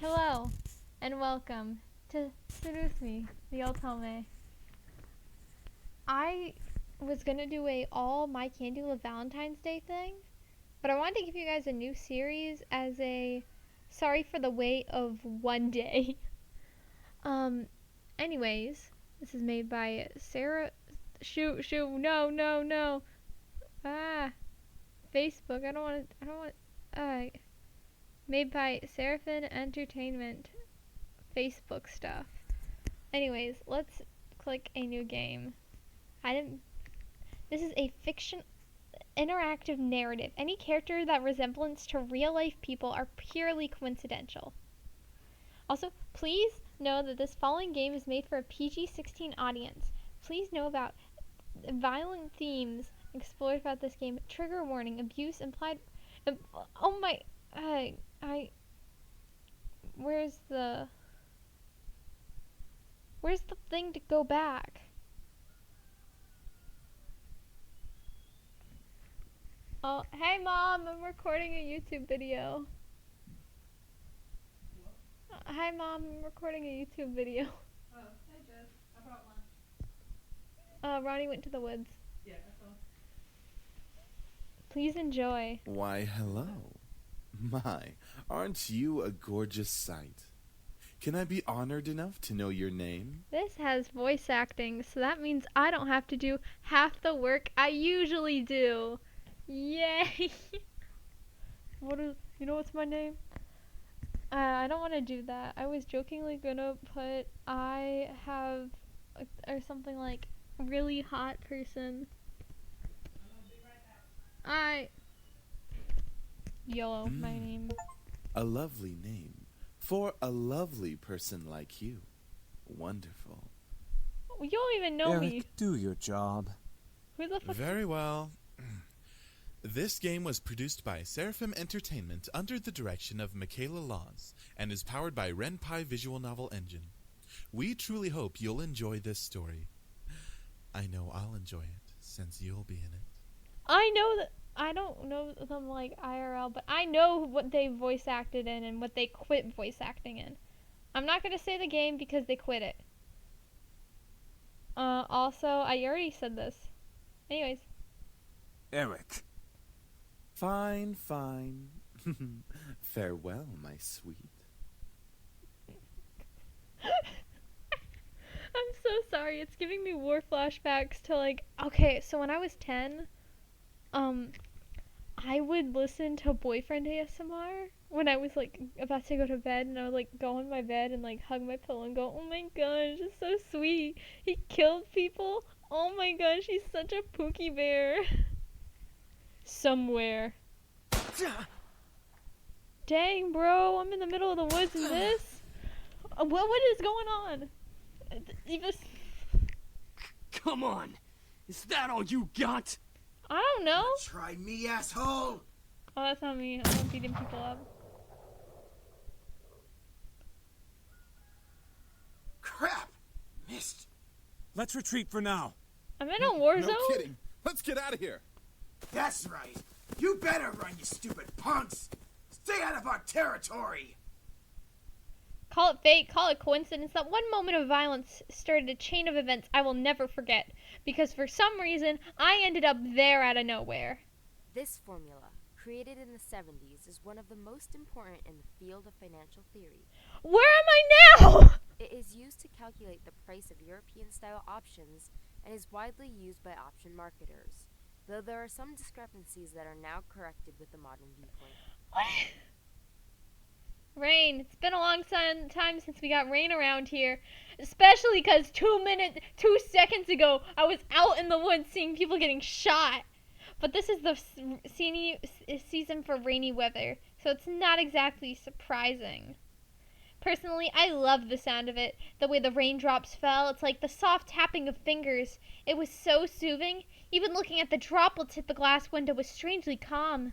Hello, and welcome to Seduce, the otome. I was gonna do a all My Candy Love Valentine's Day thing, but I wanted to give you guys a new series as a sorry for the wait of one day. Anyways, this is made by Sarah. Shoot, no. Facebook. I don't want. Made by Seraphim Entertainment. Facebook stuff. Anyways, let's click a new game. This is a fiction interactive narrative. Any character that resemblance to real life people are purely coincidental. Also, please know that this following game is made for a PG-16 audience. Please know about violent themes explored about this game. Trigger warning, abuse implied. Oh my, where's the thing to go back? Oh, hey Mom, I'm recording a YouTube video. Hi Mom, I'm recording a YouTube video. Oh, hey Jess, I brought lunch. Ronnie went to the woods. Yeah, I saw. Please enjoy. Why, hello. My, aren't you a gorgeous sight? Can I be honored enough to know your name? This has voice acting, so that means I don't have to do half the work I usually do. Yay! You know what's my name? I don't want to do that. I was jokingly gonna put I have, or something like, really hot person. YOLO, my name. A lovely name for a lovely person like you. Wonderful. You don't even know Eric, me. do your job. Who the fuck? Very well. This game was produced by Seraphim Entertainment under the direction of Michaela Laws and is powered by Ren'Py Visual Novel Engine. We truly hope you'll enjoy this story. I know I'll enjoy it since you'll be in it. I know that I don't know them like IRL, but I know what they voice acted in and what they quit voice acting in. I'm not gonna say the game because they quit it. Also, I already said this. Anyways. Eric. Fine. Farewell, my sweet. I'm so sorry. It's giving me war flashbacks to like, okay, so when I was 10, I would listen to boyfriend ASMR when I was like about to go to bed, and I would like go on my bed and like hug my pillow and go, oh my gosh, it's so sweet. He killed people. Oh my gosh, he's such a Pookie Bear. Somewhere. Dang, bro, I'm in the middle of the woods in this. What is going on? Come on! Is that all you got? I don't know. Try me, asshole! Oh, that's not me. I'm beating people up. Crap! Missed. Let's retreat for now. I'm in a war zone? No kidding. Let's get out of here. That's right. You better run, you stupid punks! Stay out of our territory! Call it fate, call it coincidence. That one moment of violence started a chain of events I will never forget. Because for some reason, I ended up there out of nowhere. This formula, created in the 70s, is one of the most important in the field of financial theory. Where am I now? It is used to calculate the price of European-style options and is widely used by option marketers, though there are some discrepancies that are now corrected with the modern viewpoint. What? Rain. It's been a long time since we got rain around here. Especially because 2 seconds ago, I was out in the woods seeing people getting shot. But this is the season for rainy weather, so it's not exactly surprising. Personally, I love the sound of it. The way the raindrops fell, it's like the soft tapping of fingers. It was so soothing. Even looking at the droplets hit the glass window was strangely calm.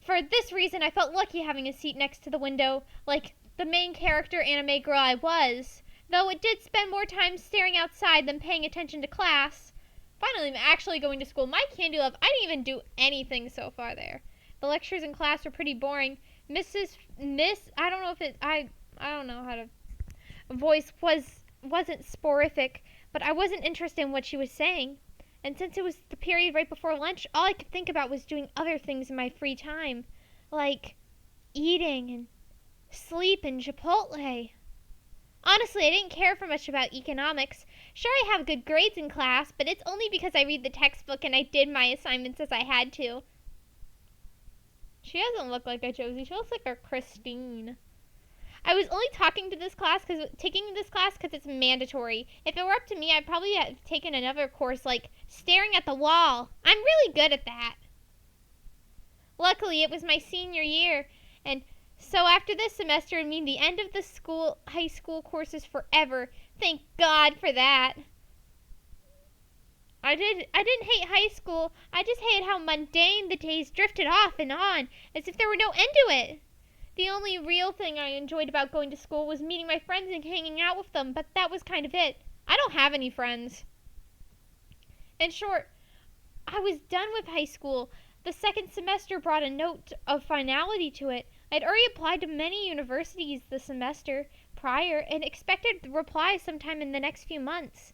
For this reason, I felt lucky having a seat next to the window, like the main character anime girl I was, though it did spend more time staring outside than paying attention to class. Finally, I'm actually going to school. My candy love, I didn't even do anything so far there. The lectures in class were pretty boring. I don't know if I don't know how to. Voice wasn't sporific, but I wasn't interested in what she was saying. And since it was the period right before lunch, all I could think about was doing other things in my free time, like eating and sleep and Chipotle. Honestly, I didn't care for much about economics. Sure, I have good grades in class, but it's only because I read the textbook and I did my assignments as I had to. She doesn't look like a Josie. She looks like a Christine. I was only taking this class because it's mandatory. If it were up to me, I'd probably have taken another course like staring at the wall. I'm really good at that. Luckily, it was my senior year, and so after this semester would mean the end of the high school courses forever. Thank God for that. I didn't hate high school. I just hated how mundane the days drifted off and on, as if there were no end to it. The only real thing I enjoyed about going to school was meeting my friends and hanging out with them, but that was kind of it. I don't have any friends. In short, I was done with high school. The second semester brought a note of finality to it. I'd already applied to many universities the semester prior and expected the reply sometime in the next few months.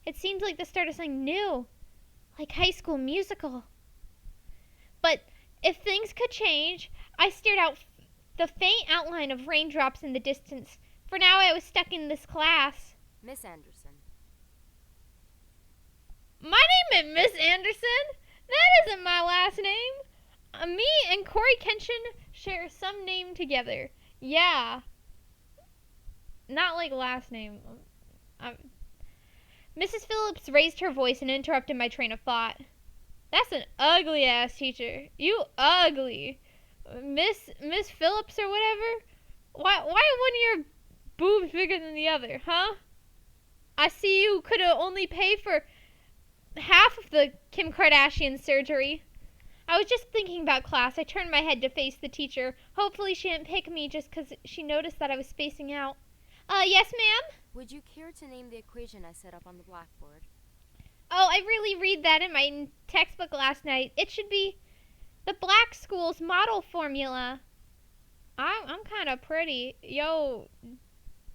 It seemed like the start of something new, like High School Musical. But if things could change, I stared out the faint outline of raindrops in the distance. For now, I was stuck in this class. Miss Anderson. My name is Miss Anderson. That isn't my last name. Me and Corey Kenshin share some name together. Yeah. Not like last name. Mrs. Phillips raised her voice and interrupted my train of thought. That's an ugly ass teacher. You ugly. Miss Phillips or whatever? Why one of your boobs bigger than the other, huh? I see you could have only paid for half of the Kim Kardashian surgery. I was just thinking about class. I turned my head to face the teacher. Hopefully she didn't pick me just because she noticed that I was spacing out. Yes, ma'am? Would you care to name the equation I set up on the blackboard? Oh, I really read that in my textbook last night. It should be the black school's model formula. I'm kind of pretty. Yo,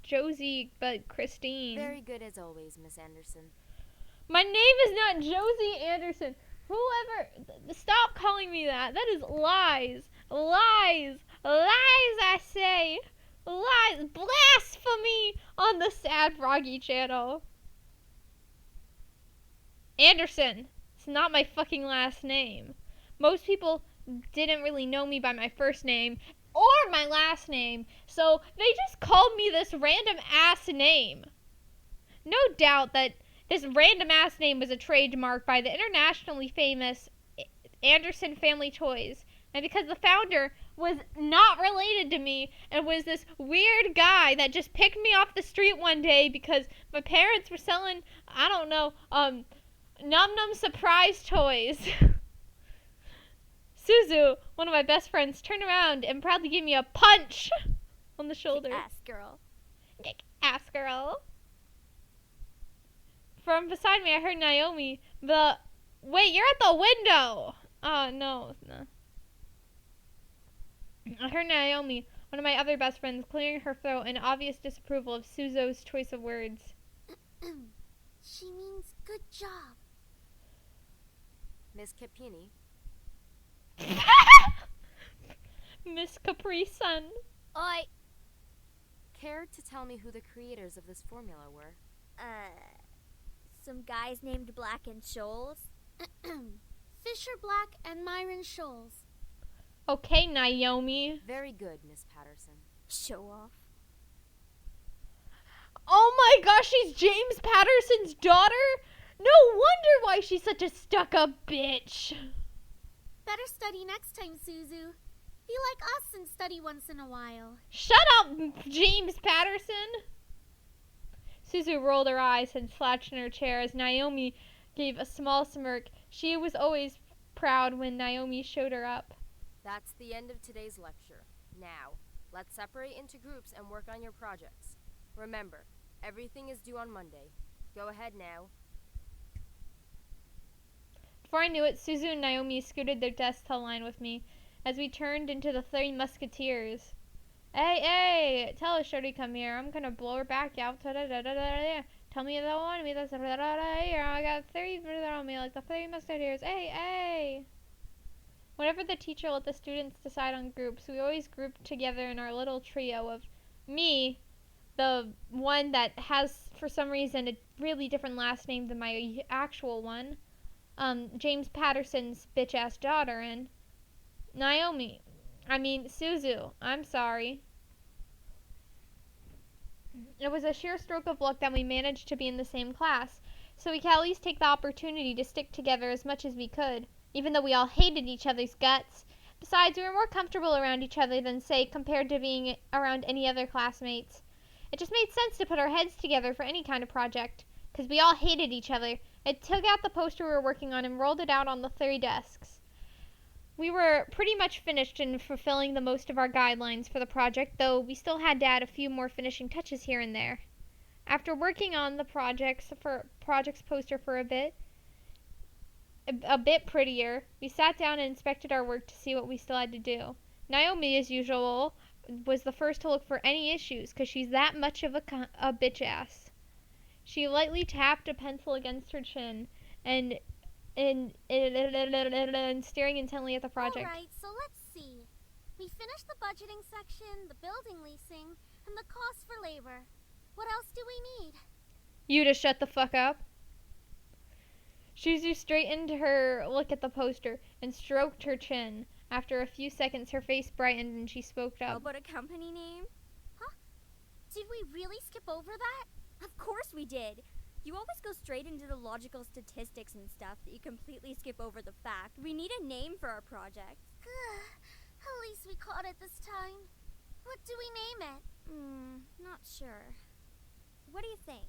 Josie, but Christine. Very good as always, Miss Anderson. My name is not Josie Anderson. Stop calling me that. That is lies. Lies. Lies, I say. Lies. Blasphemy on the Sad Froggy channel. Anderson. It's not my fucking last name. Most people didn't really know me by my first name or my last name, so they just called me this random ass name. No doubt that this random ass name was a trademark by the internationally famous Anderson Family Toys. And because the founder was not related to me and was this weird guy that just picked me off the street one day because my parents were selling, I don't know, Num Num surprise toys. Suzu, one of my best friends, turned around and proudly gave me a punch on the shoulder. Ass girl. Ass girl. From beside me, I heard Naomi. Wait, you're at the window. Oh, no. I heard Naomi, one of my other best friends, clearing her throat in obvious disapproval of Suzo's choice of words. She means good job. Miss Capini. Miss Capri Sun. Oi. Care to tell me who the creators of this formula were? Some guys named Black and Scholes. Fisher Black and Myron Scholes. Okay, Naomi. Very good, Miss Patterson. Show off. Oh my gosh, she's James Patterson's daughter? No wonder why she's such a stuck-up bitch. Better study next time, Suzu. Be like us and study once in a while. Shut up, James Patterson. Suzu rolled her eyes and slouched in her chair as Naomi gave a small smirk. She was always proud when Naomi showed her up. That's the end of today's lecture. Now, let's separate into groups and work on your projects. Remember, everything is due on Monday. Go ahead now. Before I knew it, Suzu and Naomi scooted their desks to line with me as we turned into the Three Musketeers. Hey, tell her, shorty, come here. I'm gonna blow her back out. Tell me you don't want me. I got 30 on me, like the 30 musketeers. Hey. Whenever the teacher let the students decide on groups, we always grouped together in our little trio of me, the one that has, for some reason, a really different last name than my actual one, James Patterson's bitch-ass daughter, and Suzu. I'm sorry. It was a sheer stroke of luck that we managed to be in the same class, so we could at least take the opportunity to stick together as much as we could, even though we all hated each other's guts. Besides, we were more comfortable around each other than, say, compared to being around any other classmates. It just made sense to put our heads together for any kind of project, because we all hated each other. I took out the poster we were working on and rolled it out on the 3 desks. We were pretty much finished in fulfilling the most of our guidelines for the project, though we still had to add a few more finishing touches here and there. After working on the project's poster for a bit prettier, we sat down and inspected our work to see what we still had to do. Naomi, as usual, was the first to look for any issues, because she's that much of a bitch ass. She lightly tapped a pencil against her chin and staring intently at the project. Alright, so let's see. We finished the budgeting section, the building leasing, and the cost for labor. What else do we need? You to shut the fuck up. Shuzu straightened her look at the poster and stroked her chin. After a few seconds, her face brightened and she spoke How up. about a company name? Huh? Did we really skip over that? Of course we did. You always go straight into the logical statistics and stuff that you completely skip over the fact. We need a name for our project. At least we caught it this time. What do we name it? Not sure. What do you think?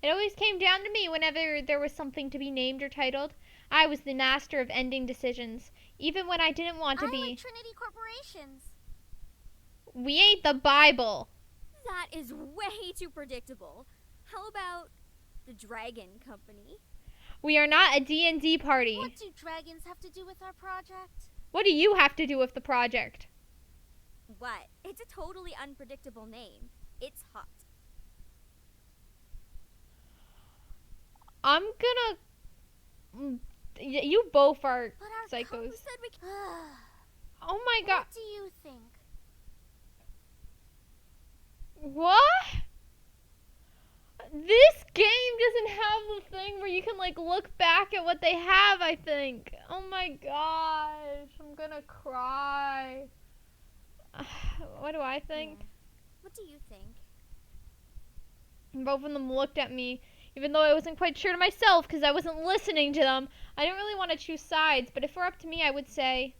It always came down to me whenever there was something to be named or titled. I was the master of ending decisions, even when I didn't want to I be. like Trinity Corporations. We ain't the Bible. That is way too predictable. How about the Dragon Company? We are not a D&D party. What do dragons have to do with our project? What do you have to do with the project? What? It's a totally unpredictable name. It's hot. I'm gonna... You both are But our psychos. Said we can- Oh my god. What do you think? What? This game doesn't have the thing where you can like look back at what they have, I think. Oh my gosh. I'm gonna cry. What do I think? Yeah. What do you think? Both of them looked at me, even though I wasn't quite sure to myself because I wasn't listening to them. I didn't really want to choose sides, but if it were up to me, I would say,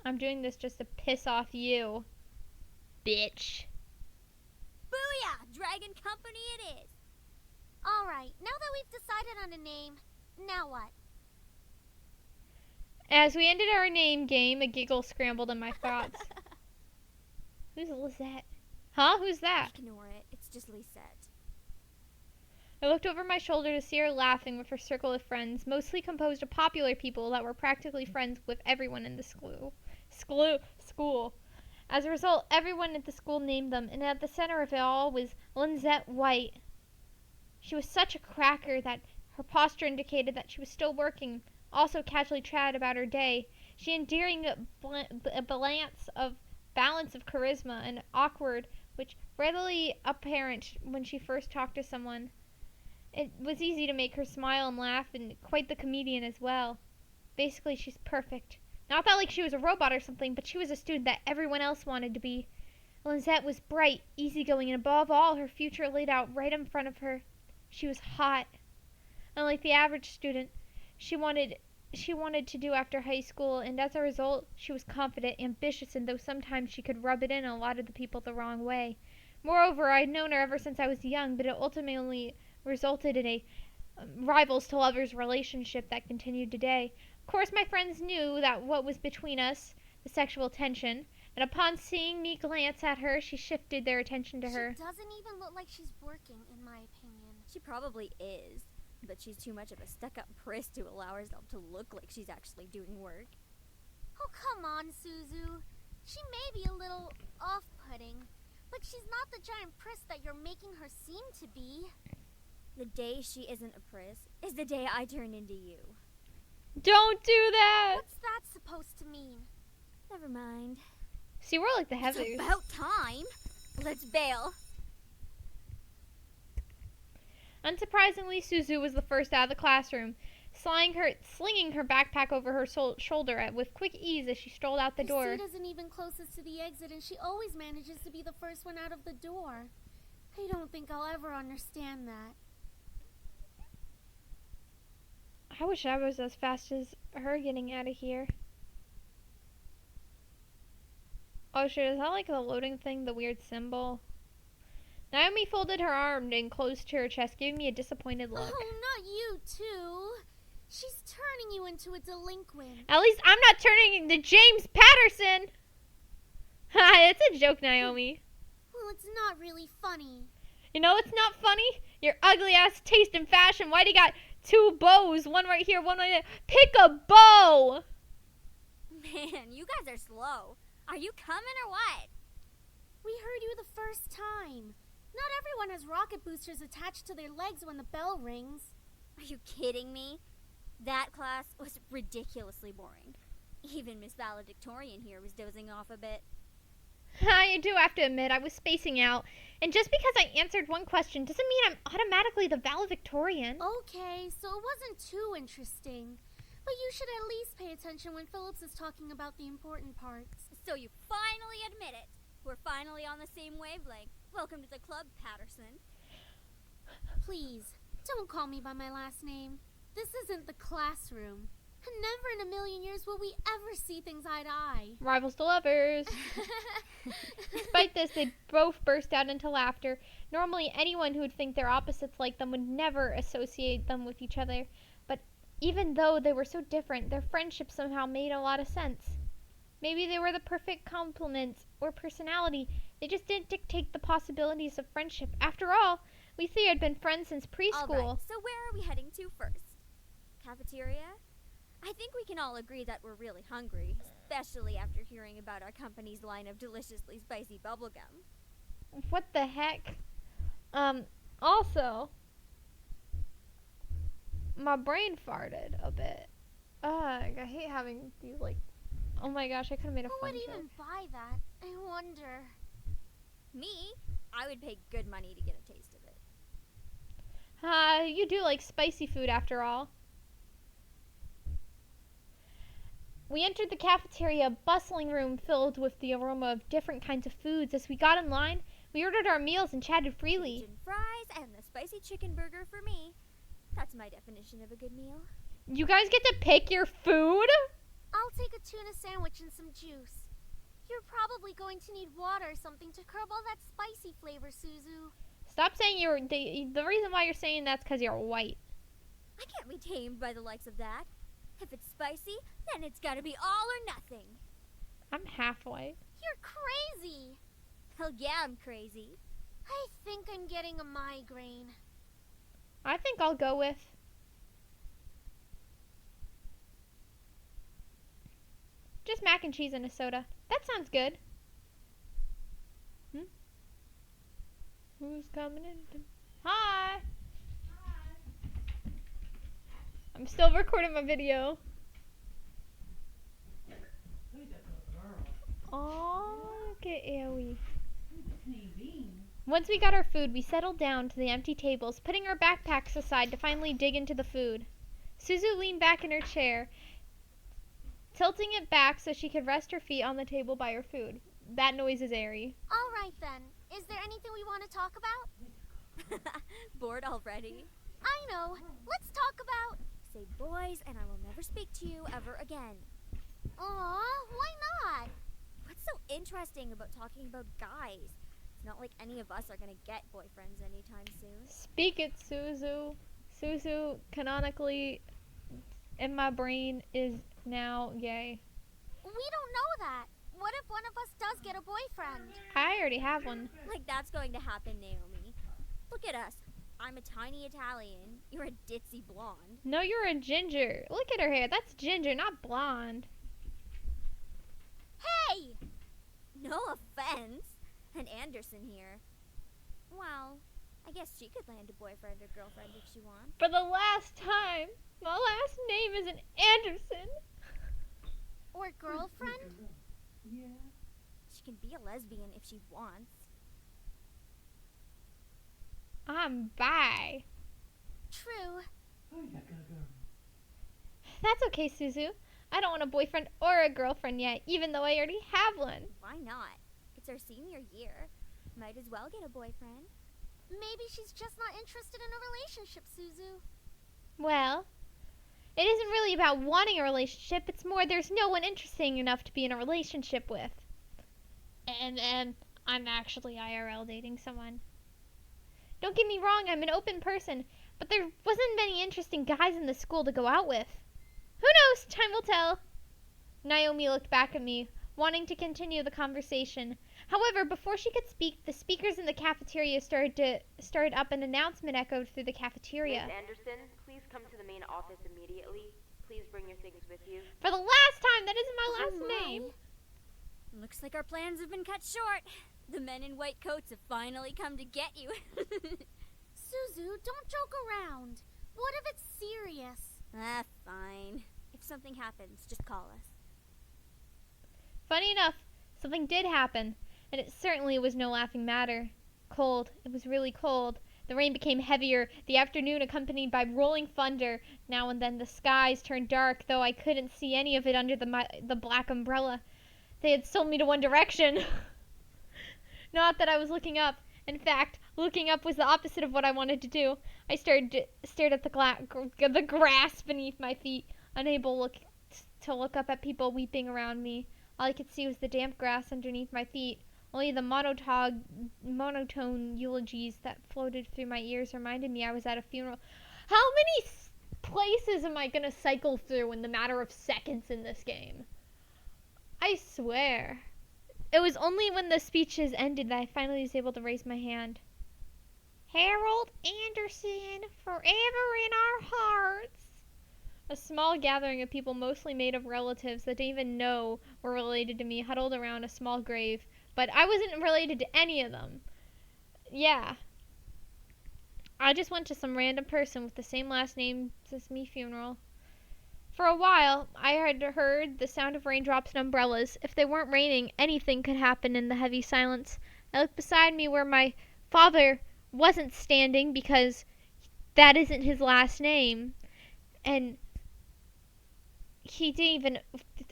I'm doing this just to piss off you, bitch. Booyah! Dragon Company it is! Alright, now that we've decided on a name, now what? As we ended our name game, a giggle scrambled in my thoughts. Who's Lisette? Huh? Who's that? Ignore it. It's just Lisette. I looked over my shoulder to see her laughing with her circle of friends, mostly composed of popular people that were practically friends with everyone in the school. As a result, everyone at the school named them, and at the center of it all was Linzette White. She was such a cracker that her posture indicated that she was still working, also casually chatted about her day. She endearing balance of charisma and awkward, which readily apparent when she first talked to someone. It was easy to make her smile and laugh, and quite the comedian as well. Basically, she's perfect. Not that like she was a robot or something, but she was a student that everyone else wanted to be. Linzette was bright, easygoing, and above all, her future laid out right in front of her. She was hot. Unlike the average student, she wanted to do after high school, and as a result, she was confident, ambitious, and though sometimes she could rub it in a lot of the people the wrong way. Moreover, I'd known her ever since I was young, but it ultimately resulted in a rivals to lovers relationship that continued today. Of course, my friends knew that what was between us, the sexual tension, and upon seeing me glance at her, she shifted their attention to her. She doesn't even look like she's working, in my opinion. She probably is. But she's too much of a stuck-up priss to allow herself to look like she's actually doing work. Oh, come on, Suzu. She may be a little off-putting, but she's not the giant priss that you're making her seem to be. The day she isn't a priss is the day I turn into you. Don't do that! What's that supposed to mean? Never mind. See, we're like the heathers. It's about time. Let's bail. Unsurprisingly, Suzu was the first out of the classroom, slinging her backpack over her shoulder with quick ease as she strolled out the door. Her seat isn't even closest to the exit, and she always manages to be the first one out of the door. I don't think I'll ever understand that. I wish I was as fast as her getting out of here. Oh shit, is that like the loading thing, the weird symbol? Naomi folded her arm and closed to her chest, giving me a disappointed look. Oh, not you, too. She's turning you into a delinquent. At least I'm not turning into James Patterson! Ha, it's a joke, Naomi. Well, it's not really funny. You know what's not funny? Your ugly ass taste in fashion. Why do you got two bows? One right here, one right there. Pick a bow! Man, you guys are slow. Are you coming or what? We heard you the first time. Not everyone has rocket boosters attached to their legs when the bell rings. Are you kidding me? That class was ridiculously boring. Even Miss Valedictorian here was dozing off a bit. I do have to admit, I was spacing out. And just because I answered one question doesn't mean I'm automatically the valedictorian. Okay, so it wasn't too interesting. But you should at least pay attention when Phillips is talking about the important parts. So you finally admit it. We're finally on the same wavelength. Welcome to the club, Patterson. Please, don't call me by my last name. This isn't the classroom. And never in a million years will we ever see things eye to eye. Rivals to lovers. Despite this, they both burst out into laughter. Normally, anyone who would think their opposites like them would never associate them with each other. But even though they were so different, their friendship somehow made a lot of sense. Maybe they were the perfect complement or personality. They just didn't dictate the possibilities of friendship. After all, we three had been friends since preschool. All right, so where are we heading to first? Cafeteria? I think we can all agree that we're really hungry, especially after hearing about our company's line of deliciously spicy bubblegum. What the heck? Also, my brain farted a bit. I hate having these, like, oh my gosh, I could have made a Who fun would joke. even buy that? I wonder. Me? I would pay good money to get a taste of it. You do like spicy food after all. We entered the cafeteria, a bustling room filled with the aroma of different kinds of foods. As we got in line, we ordered our meals and chatted freely. Cajun fries and the spicy chicken burger for me. That's my definition of a good meal. You guys get to pick your food? I'll take a tuna sandwich and some juice. You're probably going to need water or something to curb all that spicy flavor, Suzu. Stop saying the reason why you're saying that's because you're white. I can't be tamed by the likes of that. If it's spicy, then it's gotta be all or nothing. I'm half white. You're crazy. Hell yeah, I'm crazy. I think I'm getting a migraine. I think I'll go with just mac and cheese and a soda. That sounds good. Who's coming in? Hi! I'm still recording my video. Oh, look at Aoi. Once we got our food, we settled down to the empty tables, putting our backpacks aside to finally dig into the food. Suzu leaned back in her chair, tilting it back so she could rest her feet on the table by her food. That noise is Aerie. All right, then. Is there anything we want to talk about? Bored already? I know. Let's talk about... Say boys, and I will never speak to you ever again. Aw, why not? What's so interesting about talking about guys? It's not like any of us are gonna get boyfriends anytime soon. Speak it, Suzu. Suzu, canonically, in my brain, is now gay. We don't know that. What if one of us does get a boyfriend? I already have one. Like that's going to happen, Naomi. Look at us. I'm a tiny Italian. You're a ditzy blonde. No, you're a ginger. Look at her hair. That's ginger, not blonde. Hey! No offense. And Anderson here. Well, I guess she could land a boyfriend or girlfriend if she wants. For the last time, my last name isn't Anderson. Or girlfriend? She can be a lesbian if she wants. I'm bi. True. That's okay, Suzu. I don't want a boyfriend or a girlfriend yet, even though I already have one. Why not? It's our senior year. Might as well get a boyfriend. Maybe she's just not interested in a relationship, Suzu. Well, it isn't really about wanting a relationship. It's more there's no one interesting enough to be in a relationship with. And I'm actually IRL dating someone. Don't get me wrong, I'm an open person, but there wasn't many interesting guys in the school to go out with. Who knows? Time will tell. Naomi looked back at me, wanting to continue the conversation. However, before she could speak, the speakers in the cafeteria started up. An announcement echoed through the cafeteria. Miss Anderson, please come to the main office immediately. Please bring your things with you. For the last time, that isn't my last name. Looks like our plans have been cut short. The men in white coats have finally come to get you. Suzu, don't joke around. What if it's serious? Fine. If something happens, just call us. Funny enough, something did happen, and it certainly was no laughing matter. Cold. It was really cold. The rain became heavier, the afternoon accompanied by rolling thunder. Now and then the skies turned dark, though I couldn't see any of it under the black umbrella. They had sold me to One Direction. Not that I was looking up. In fact, looking up was the opposite of what I wanted to do. I stared at the grass beneath my feet, unable to look up at people weeping around me. All I could see was the damp grass underneath my feet. Only the monotone eulogies that floated through my ears reminded me I was at a funeral. How many places am I going to cycle through in the matter of seconds in this game? I swear. It was only when the speeches ended that I finally was able to raise my hand. Harold Anderson, forever in our hearts. A small gathering of people, mostly made of relatives that didn't even know were related to me, huddled around a small grave. But I wasn't related to any of them. Yeah. I just went to some random person with the same last name as me funeral. For a while, I had heard the sound of raindrops and umbrellas. If they weren't raining, anything could happen in the heavy silence. I looked beside me where my father wasn't standing because that isn't his last name. And he didn't even,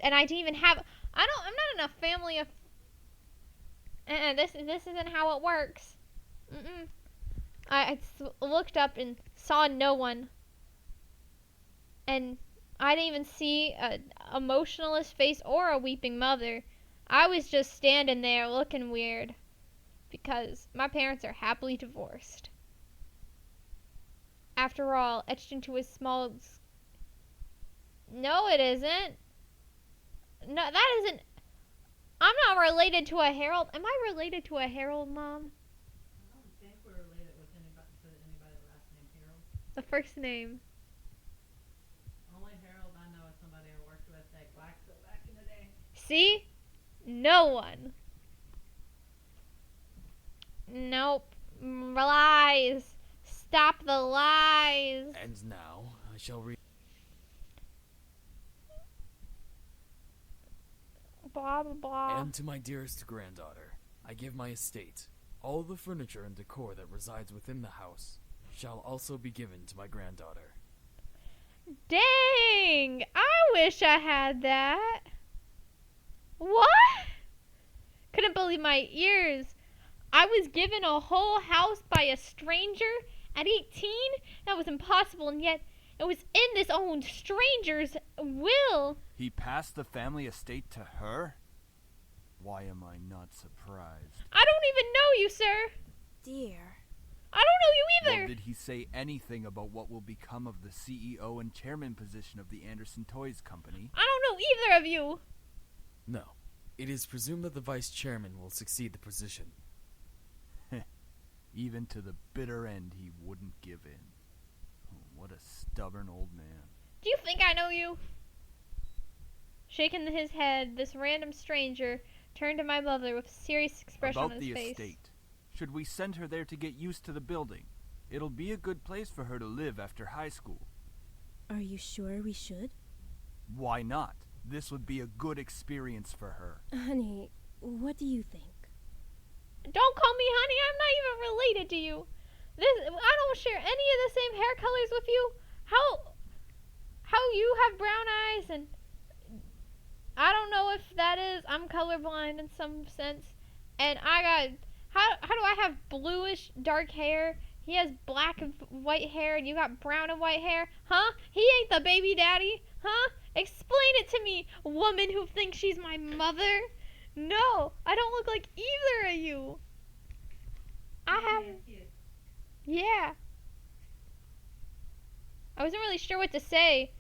and I didn't even have, I'm not in a family of, this isn't how it works. I looked up and saw no one. And I didn't even see a emotionless face or a weeping mother. I was just standing there looking weird because my parents are happily divorced. After all, etched into his small... No, it isn't. No, that isn't... I'm not related to a Harold. Am I related to a Harold, Mom? I don't think we're related with anybody last name Harold. The first name. Only Harold I know is somebody I worked with at Glaxo back in the day. See? No one. Nope. Lies. Stop the lies. And now I shall read. Blah, blah, blah. And to my dearest granddaughter, I give my estate. All the furniture and decor that resides within the house shall also be given to my granddaughter. Dang! I wish I had that. What? Couldn't believe my ears. I was given a whole house by a stranger at 18? That was impossible, and yet it was in this own stranger's will. He passed the family estate to her? Why am I not surprised? I don't even know you, sir. Dear. I don't know you either. Well, did he say anything about what will become of the CEO and chairman position of the Anderson Toys Company? I don't know either of you. No. It is presumed that the vice chairman will succeed the position. Even to the bitter end, he wouldn't give in. Oh, what a stubborn old man. Do you think I know you? Shaking his head, this random stranger turned to my mother with a serious expression on About his the face. estate. Should we send her there to get used to the building? It'll be a good place for her to live after high school. Are you sure we should? Why not? This would be a good experience for her. Honey, what do you think? Don't call me honey, I'm not even related to you. I don't share any of the same hair colors with you. How you have brown eyes, and I don't know if that is, I'm colorblind in some sense. And how do I have bluish dark hair? He has black and white hair, and you got brown and white hair? Huh? He ain't the baby daddy? Huh? Explain it to me, woman who thinks she's my mother. No, I don't look like either of you. Yeah. I wasn't really sure what to say.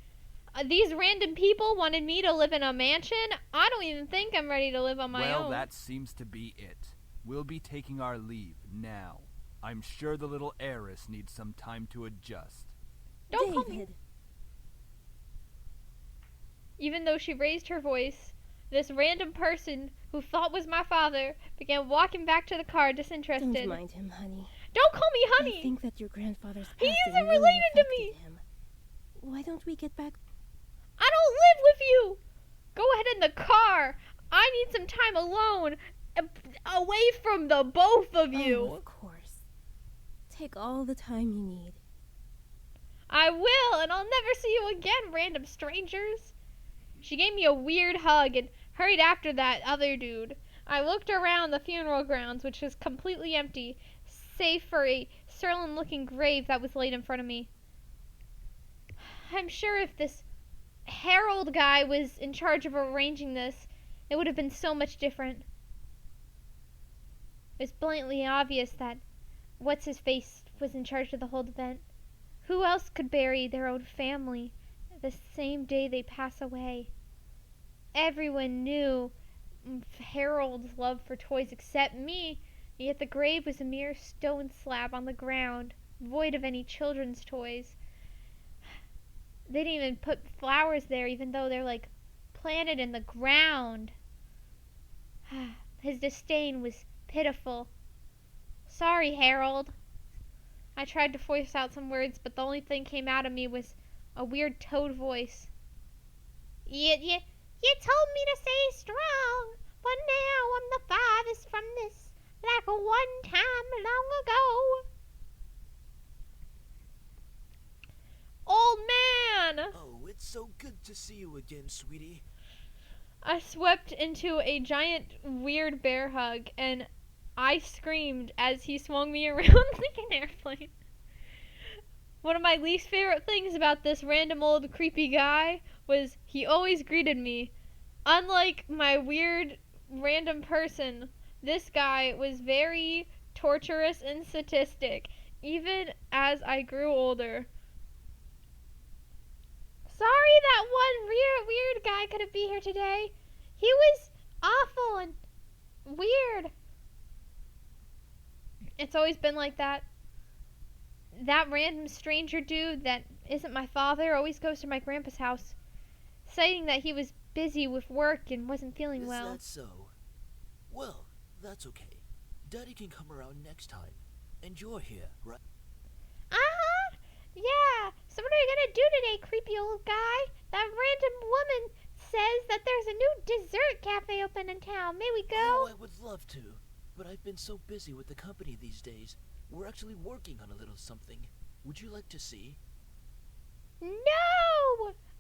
These random people wanted me to live in a mansion. I don't even think I'm ready to live on my own. Well, that seems to be it. We'll be taking our leave now. I'm sure the little heiress needs some time to adjust. Don't call me. Even though she raised her voice, this random person who thought was my father began walking back to the car disinterested. Don't mind him, honey. Don't call me honey! I think that your grandfather's He passing isn't really related to affected me! him. Why don't we get back? I don't live with you! Go ahead in the car! I need some time alone! Away from the both of you! Oh, of course. Take all the time you need. I will, and I'll never see you again, random strangers. She gave me a weird hug and hurried after that other dude. I looked around the funeral grounds, which was completely empty, save for a sterling-looking grave that was laid in front of me. I'm sure if this Harold guy was in charge of arranging this, it would have been so much different. It's blatantly obvious that what's-his-face was in charge of the whole event. Who else could bury their own family the same day they pass away? Everyone knew Harold's love for toys except me, yet the grave was a mere stone slab on the ground, void of any children's toys. They didn't even put flowers there, even though they're like planted in the ground. His disdain was pitiful. Sorry, Harold. I tried to voice out some words, but the only thing came out of me was a weird toad voice. You told me to stay strong, but now I'm the farthest from this, like one time long ago. Old man! Oh, it's so good to see you again, sweetie. I swept into a giant, weird bear hug, and I screamed as he swung me around like an airplane. One of my least favorite things about this random old creepy guy was he always greeted me. Unlike my weird random person, this guy was very torturous and sadistic, even as I grew older. Sorry that one weird guy couldn't be here today. He was awful and weird. It's always been like that. That random stranger dude that isn't my father always goes to my grandpa's house, citing that he was busy with work and wasn't feeling well. Is that so? Well, that's okay. Daddy can come around next time. And you're here, right? Uh-huh. Yeah. So what are you gonna do today, creepy old guy? That random woman says that there's a new dessert cafe open in town. May we go? Oh, I would love to. But I've been so busy with the company these days. We're actually working on a little something. Would you like to see? No!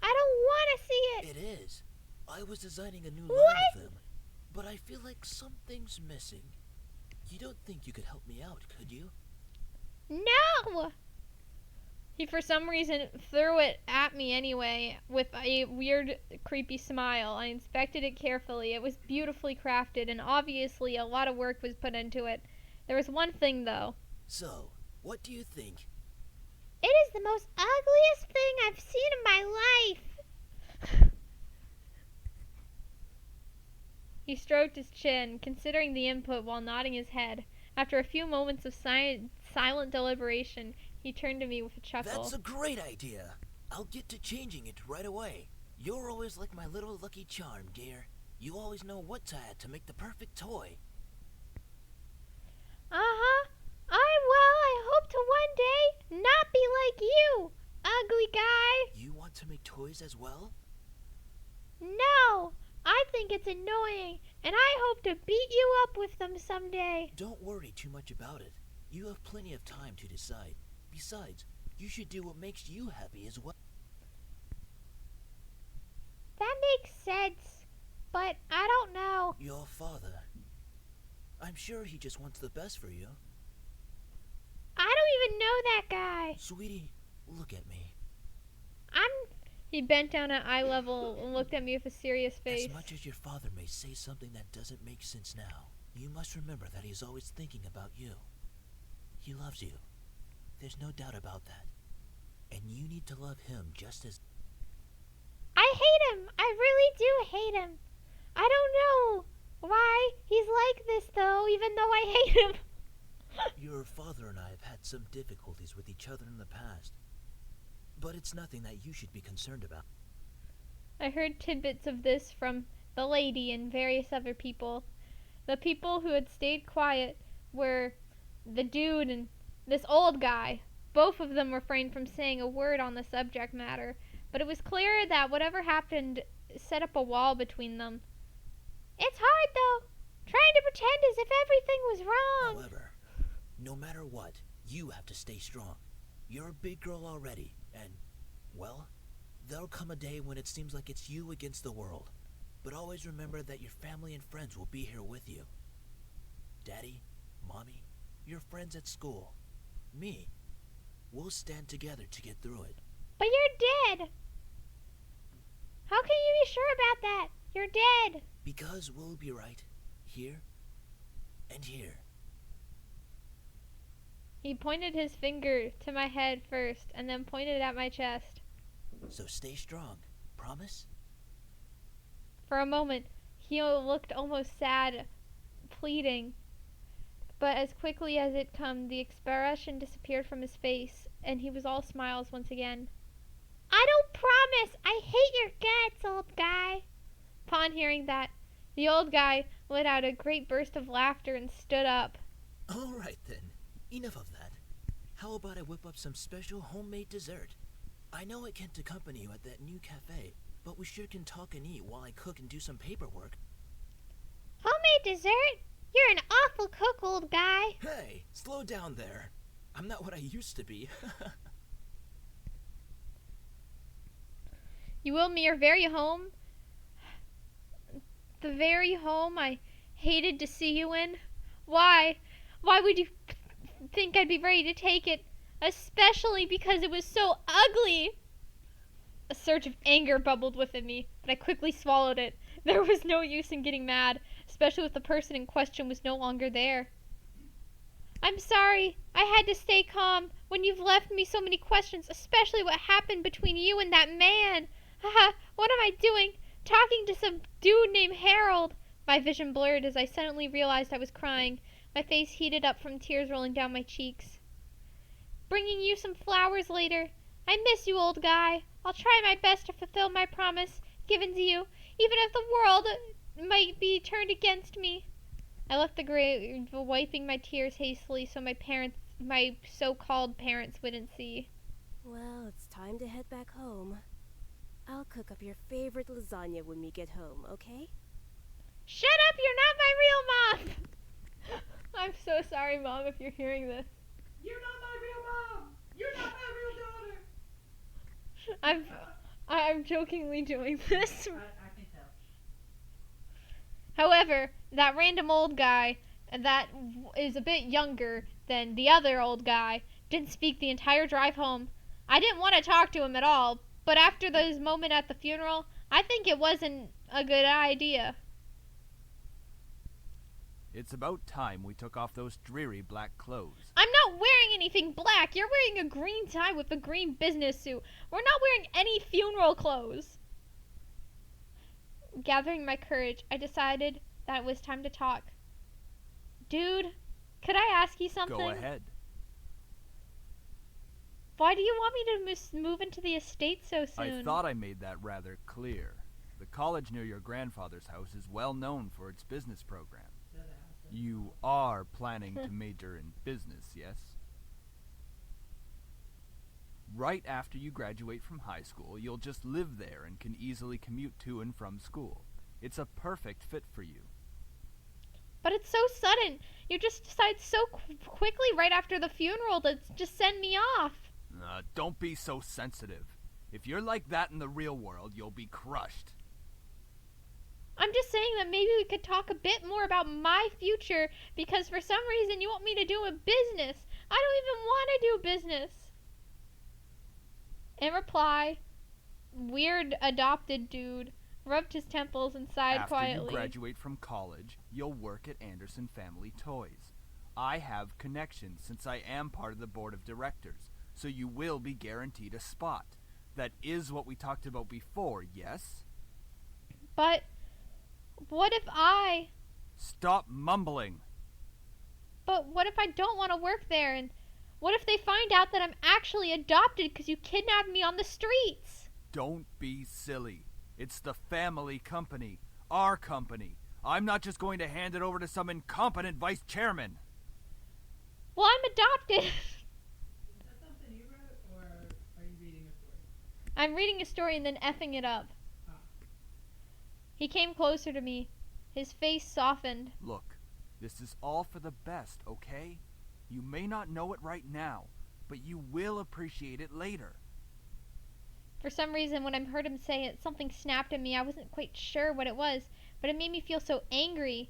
I don't want to see it. It is. I was designing a new What? line of them. But I feel like something's missing. You don't think you could help me out, could you? No! He, for some reason, threw it at me anyway with a weird, creepy smile. I inspected it carefully. It was beautifully crafted, and obviously a lot of work was put into it. There was one thing, though. So, what do you think? It is the most ugliest thing I've seen in my life. He stroked his chin, considering the input while nodding his head. After a few moments of silent deliberation, he turned to me with a chuckle. That's a great idea. I'll get to changing it right away. You're always like my little lucky charm, dear. You always know what to add to make the perfect toy. Uh-huh. I hope to one day not be like you, ugly guy. You want to make toys as well? No, I think it's annoying, and I hope to beat you up with them someday. Don't worry too much about it. You have plenty of time to decide. Besides, you should do what makes you happy as well. That makes sense, but I don't know. Your father. I'm sure he just wants the best for you. I don't even know that guy. Sweetie, look at me. He bent down at eye level and looked at me with a serious face. As much as your father may say something that doesn't make sense now, you must remember that he's always thinking about you. He loves you. There's no doubt about that. And you need to love him just as... I hate him. I really do hate him. I don't know why he's like this, though, even though I hate him. Your father and I have had some difficulties with each other in the past. But it's nothing that you should be concerned about. I heard tidbits of this from the lady and various other people. The people who had stayed quiet were the dude and this old guy. Both of them refrained from saying a word on the subject matter, but it was clear that whatever happened set up a wall between them. It's hard, though, trying to pretend as if everything was wrong. However, no matter what, you have to stay strong. You're a big girl already, and, well, there'll come a day when it seems like it's you against the world. But always remember that your family and friends will be here with you. Daddy, Mommy, your friends at school, me. We'll stand together to get through it. But you're dead. How can you be sure about that? You're dead. Because we'll be right here and here. He pointed his finger to my head first, and then pointed at my chest. So stay strong. Promise? For a moment, he looked almost sad, pleading. But as quickly as it came, the expression disappeared from his face, and he was all smiles once again. I don't promise! I hate your guts, old guy! Upon hearing that, the old guy let out a great burst of laughter and stood up. All right, then. Enough of that. How about I whip up some special homemade dessert? I know I can't accompany you at that new cafe, but we sure can talk and eat while I cook and do some paperwork. Homemade dessert? You're an awful cook, old guy. Hey, slow down there. I'm not what I used to be. You will me your very home? The very home I hated to see you in? Why? Why would you think I'd be ready to take it? Especially because it was so ugly. A surge of anger bubbled within me, but I quickly swallowed it. There was no use in getting mad, especially if the person in question was no longer there. I'm sorry. I had to stay calm when you've left me so many questions, especially what happened between you and that man. Haha, what am I doing? Talking to some dude named Harold. My vision blurred as I suddenly realized I was crying. My face heated up from tears rolling down my cheeks. Bringing you some flowers later. I miss you, old guy. I'll try my best to fulfill my promise given to you, even if the world might be turned against me. I left the grave, wiping my tears hastily so my so-called parents wouldn't see. Well, it's time to head back home. I'll cook up your favorite lasagna when we get home, okay? Shut up! You're not my real mom! I'm so sorry, Mom, if you're hearing this. You're not my real mom! You're not my real daughter! I'm jokingly doing this. I can tell. However, that random old guy that is a bit younger than the other old guy didn't speak the entire drive home. I didn't want to talk to him at all, but after this moment at the funeral, I think it wasn't a good idea. It's about time we took off those dreary black clothes. I'm not wearing anything black. You're wearing a green tie with a green business suit. We're not wearing any funeral clothes. Gathering my courage, I decided that it was time to talk. Dude, Could I ask you something? Go ahead. Why do you want me to move into the estate so soon? I thought I made that rather clear. The college near your grandfather's house is well known for its business program. You are planning to major in business, yes? Right after you graduate from high school, you'll just live there and can easily commute to and from school. It's a perfect fit for you. But it's so sudden. You just decide so quickly right after the funeral to just send me off. Don't be so sensitive. If you're like that in the real world, you'll be crushed. I'm just saying that maybe we could talk a bit more about my future because for some reason you want me to do a business. I don't even want to do business. In reply, weird adopted dude rubbed his temples and sighed quietly. After you graduate from college, you'll work at Anderson Family Toys. I have connections since I am part of the board of directors, so you will be guaranteed a spot. That is what we talked about before, yes? But what if I... Stop mumbling. But what if I don't want to work there? And what if they find out that I'm actually adopted because you kidnapped me on the streets? Don't be silly. It's the family company. Our company. I'm not just going to hand it over to some incompetent vice chairman. Well, I'm adopted. Is that something you wrote, or are you reading a story? I'm reading a story and then effing it up. He came closer to me. His face softened. Look, this is all for the best, okay? You may not know it right now, but you will appreciate it later. For some reason, when I heard him say it, something snapped in me. I wasn't quite sure what it was, but it made me feel so angry.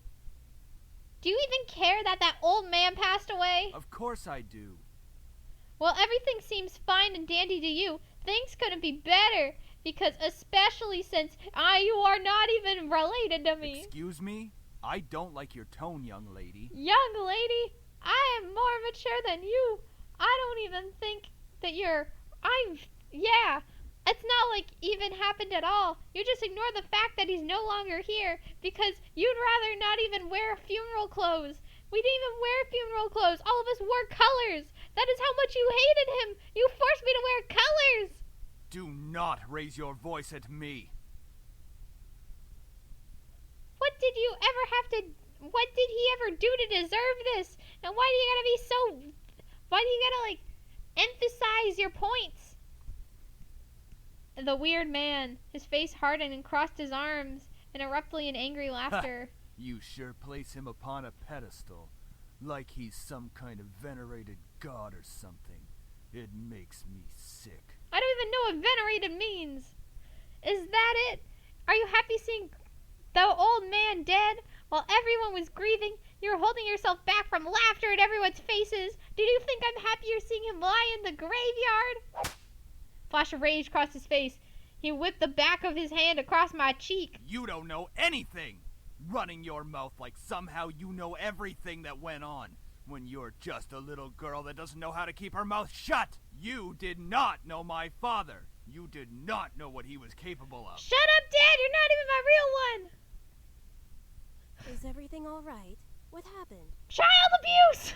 Do you even care that that old man passed away? Of course I do. Well, everything seems fine and dandy to you. Things couldn't be better. Because especially since you are not even related to me. Excuse me? I don't like your tone, young lady. Young lady? I am more mature than you. I don't even think that yeah. It's not like even happened at all. You just ignore the fact that he's no longer here because you'd rather not even wear funeral clothes. We didn't even wear funeral clothes. All of us wore colors. That is how much you hated him. You forced me to wear colors. Do not raise your voice at me. What did he ever do to deserve this? And why do you gotta emphasize your points? The weird man, his face hardened and crossed his arms in abruptly in angry laughter. You sure place him upon a pedestal, like he's some kind of venerated god or something. It makes me sick. I don't even know what venerated means. Is that it? Are you happy seeing the old man dead while everyone was grieving? You were holding yourself back from laughter at everyone's faces. Did you think I'm happier seeing him lie in the graveyard? Flash of rage crossed his face. He whipped the back of his hand across my cheek. You don't know anything! Running your mouth like somehow you know everything that went on, when you're just a little girl that doesn't know how to keep her mouth shut! You did not know my father! You did not know what he was capable of! Shut up, Dad! You're not even my real one! Is everything alright? What happened? Child abuse!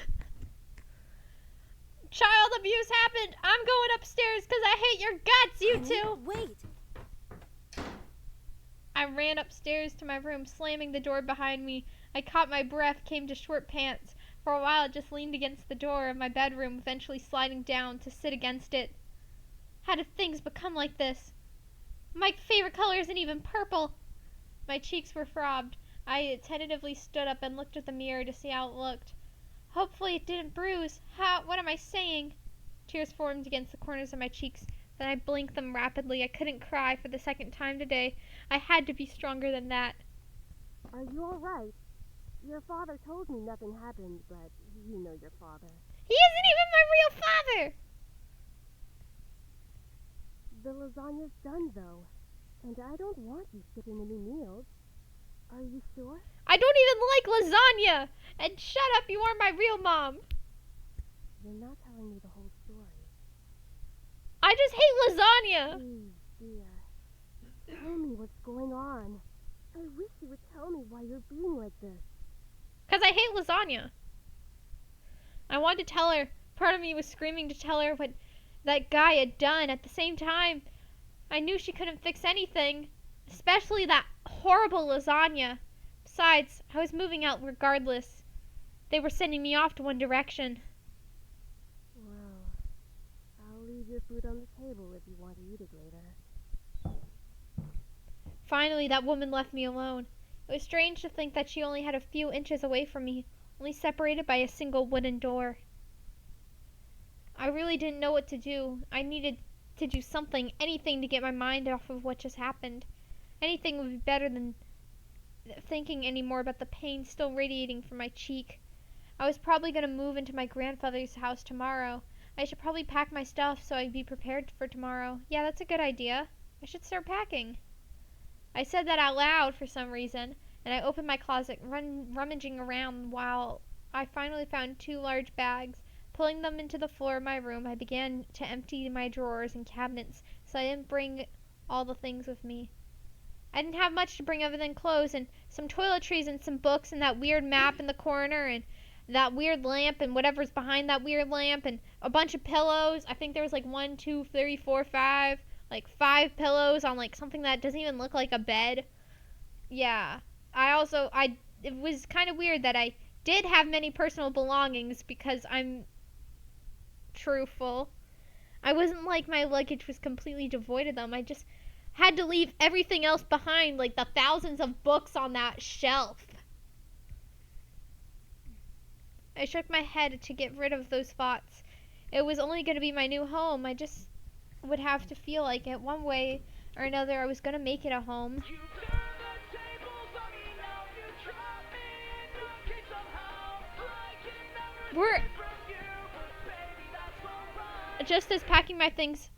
Child abuse happened! I'm going upstairs because I hate your guts, you two! Wait! I ran upstairs to my room, slamming the door behind me. I caught my breath, came to short pants. For a while, I just leaned against the door of my bedroom, eventually sliding down to sit against it. How did things become like this? My favorite color isn't even purple. My cheeks were throbbed. I tentatively stood up and looked at the mirror to see how it looked. Hopefully it didn't bruise. What am I saying? Tears formed against the corners of my cheeks. Then I blinked them rapidly. I couldn't cry for the second time today. I had to be stronger than that. Are you alright? Your father told me nothing happened, but you know your father. He isn't even my real father! The lasagna's done, though. And I don't want you skipping any meals. Are you sure? I don't even like lasagna! And shut up, you are my real mom! You're not telling me the whole story. I just hate lasagna! Please, dear. Tell me what's going on. I wish you would tell me why you're being like this. 'Cause I hate lasagna. I wanted to tell her. Part of me was screaming to tell her what that guy had done. At the same time, I knew she couldn't fix anything, especially that horrible lasagna. Besides, I was moving out regardless. They were sending me off to One Direction. Well, I'll leave your food on the table if you want to eat it later. Finally, that woman left me alone. It was strange to think that she only had a few inches away from me, only separated by a single wooden door. I really didn't know what to do. I needed to do something, anything to get my mind off of what just happened. Anything would be better than thinking any more about the pain still radiating from my cheek. I was probably going to move into my grandfather's house tomorrow. I should probably pack my stuff so I'd be prepared for tomorrow. Yeah, that's a good idea. I should start packing. I said that out loud for some reason, and I opened my closet, rummaging around while I finally found 2 large bags. Pulling them into the floor of my room, I began to empty my drawers and cabinets, so I didn't bring all the things with me. I didn't have much to bring other than clothes and some toiletries and some books and that weird map in the corner and that weird lamp and whatever's behind that weird lamp and a bunch of pillows. I think there was like 1, 2, 3, 4, 5, like 5 pillows on like something that doesn't even look like a bed. Yeah. It was kind of weird that I did have many personal belongings because I'm truthful. I wasn't like my luggage was completely devoid of them. I just had to leave everything else behind, like the thousands of books on that shelf. I shook my head to get rid of those thoughts. It was only going to be my new home. I just would have to feel like it. One way or another, I was going to make it a home. Just as packing my things,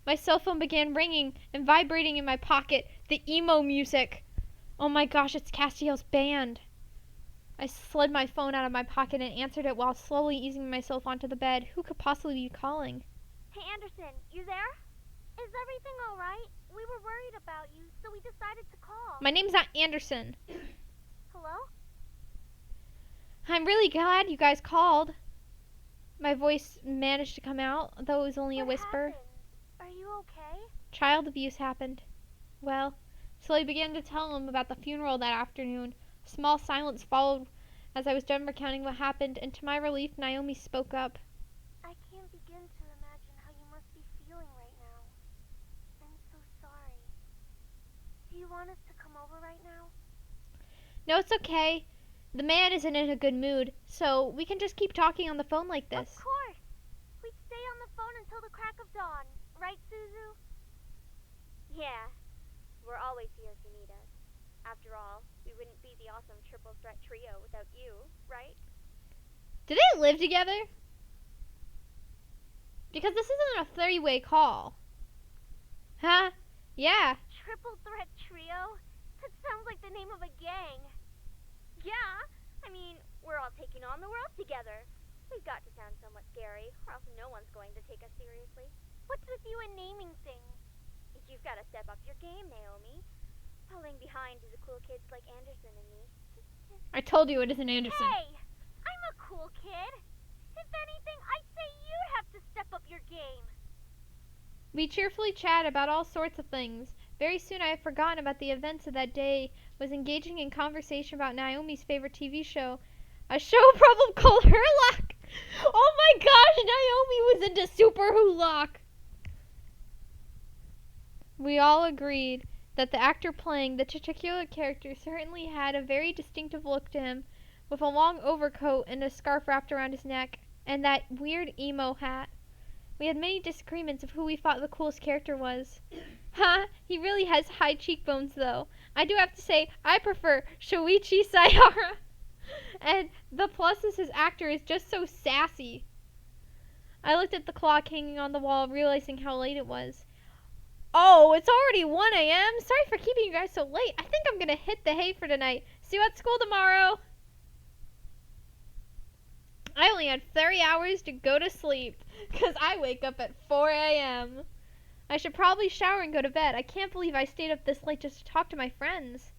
my cell phone began ringing and vibrating in my pocket. The emo music. Oh my gosh, it's Castiel's band. I slid my phone out of my pocket and answered it while slowly easing myself onto the bed. Who could possibly be calling? Hey, Anderson, you there? Is everything alright? We were worried about you, so we decided to call. My name's not Anderson. Hello? I'm really glad you guys called. My voice managed to come out, though it was only a whisper. Happened? Are you okay? Child abuse happened. Well, so I began to tell him about the funeral that afternoon. A small silence followed as I was done recounting what happened, and to my relief, Naomi spoke up. I can't begin to imagine how you must be feeling right now. I'm so sorry. Do you want us to come over right now? No, it's okay. The man isn't in a good mood, so we can just keep talking on the phone like this. Of course! We'd stay on the phone until the crack of dawn. Right, Suzu? Yeah. We're always here if you need us. After all, we wouldn't be the awesome triple threat trio without you, right? Do they live together? Because this isn't a 30-way call. Huh? Yeah. Triple threat trio? That sounds like the name of a gang. Yeah, I mean, we're all taking on the world together. We've got to sound somewhat scary, or else no one's going to take us seriously. What's with you and naming things? You've got to step up your game, Naomi. Falling behind to the cool kids like Anderson and me. I told you it isn't Anderson. Hey, I'm a cool kid. If anything, I'd say you'd have to step up your game. We cheerfully chat about all sorts of things. Very soon I had forgotten about the events of that day, was engaging in conversation about Naomi's favorite TV show. A show probably called Herlock! Oh my gosh, Naomi was into Super Herlock! We all agreed that the actor playing the titular character certainly had a very distinctive look to him, with a long overcoat and a scarf wrapped around his neck, and that weird emo hat. We had many disagreements of who we thought the coolest character was. Ha! He really has high cheekbones, though. I do have to say, I prefer Shoichi Sayara. And the plus is his actor is just so sassy. I looked at the clock hanging on the wall, realizing how late it was. Oh, it's already 1 a.m.? Sorry for keeping you guys so late. I think I'm going to hit the hay for tonight. See you at school tomorrow. I only had 30 hours to go to sleep, because I wake up at 4 a.m. I should probably shower and go to bed. I can't believe I stayed up this late just to talk to my friends.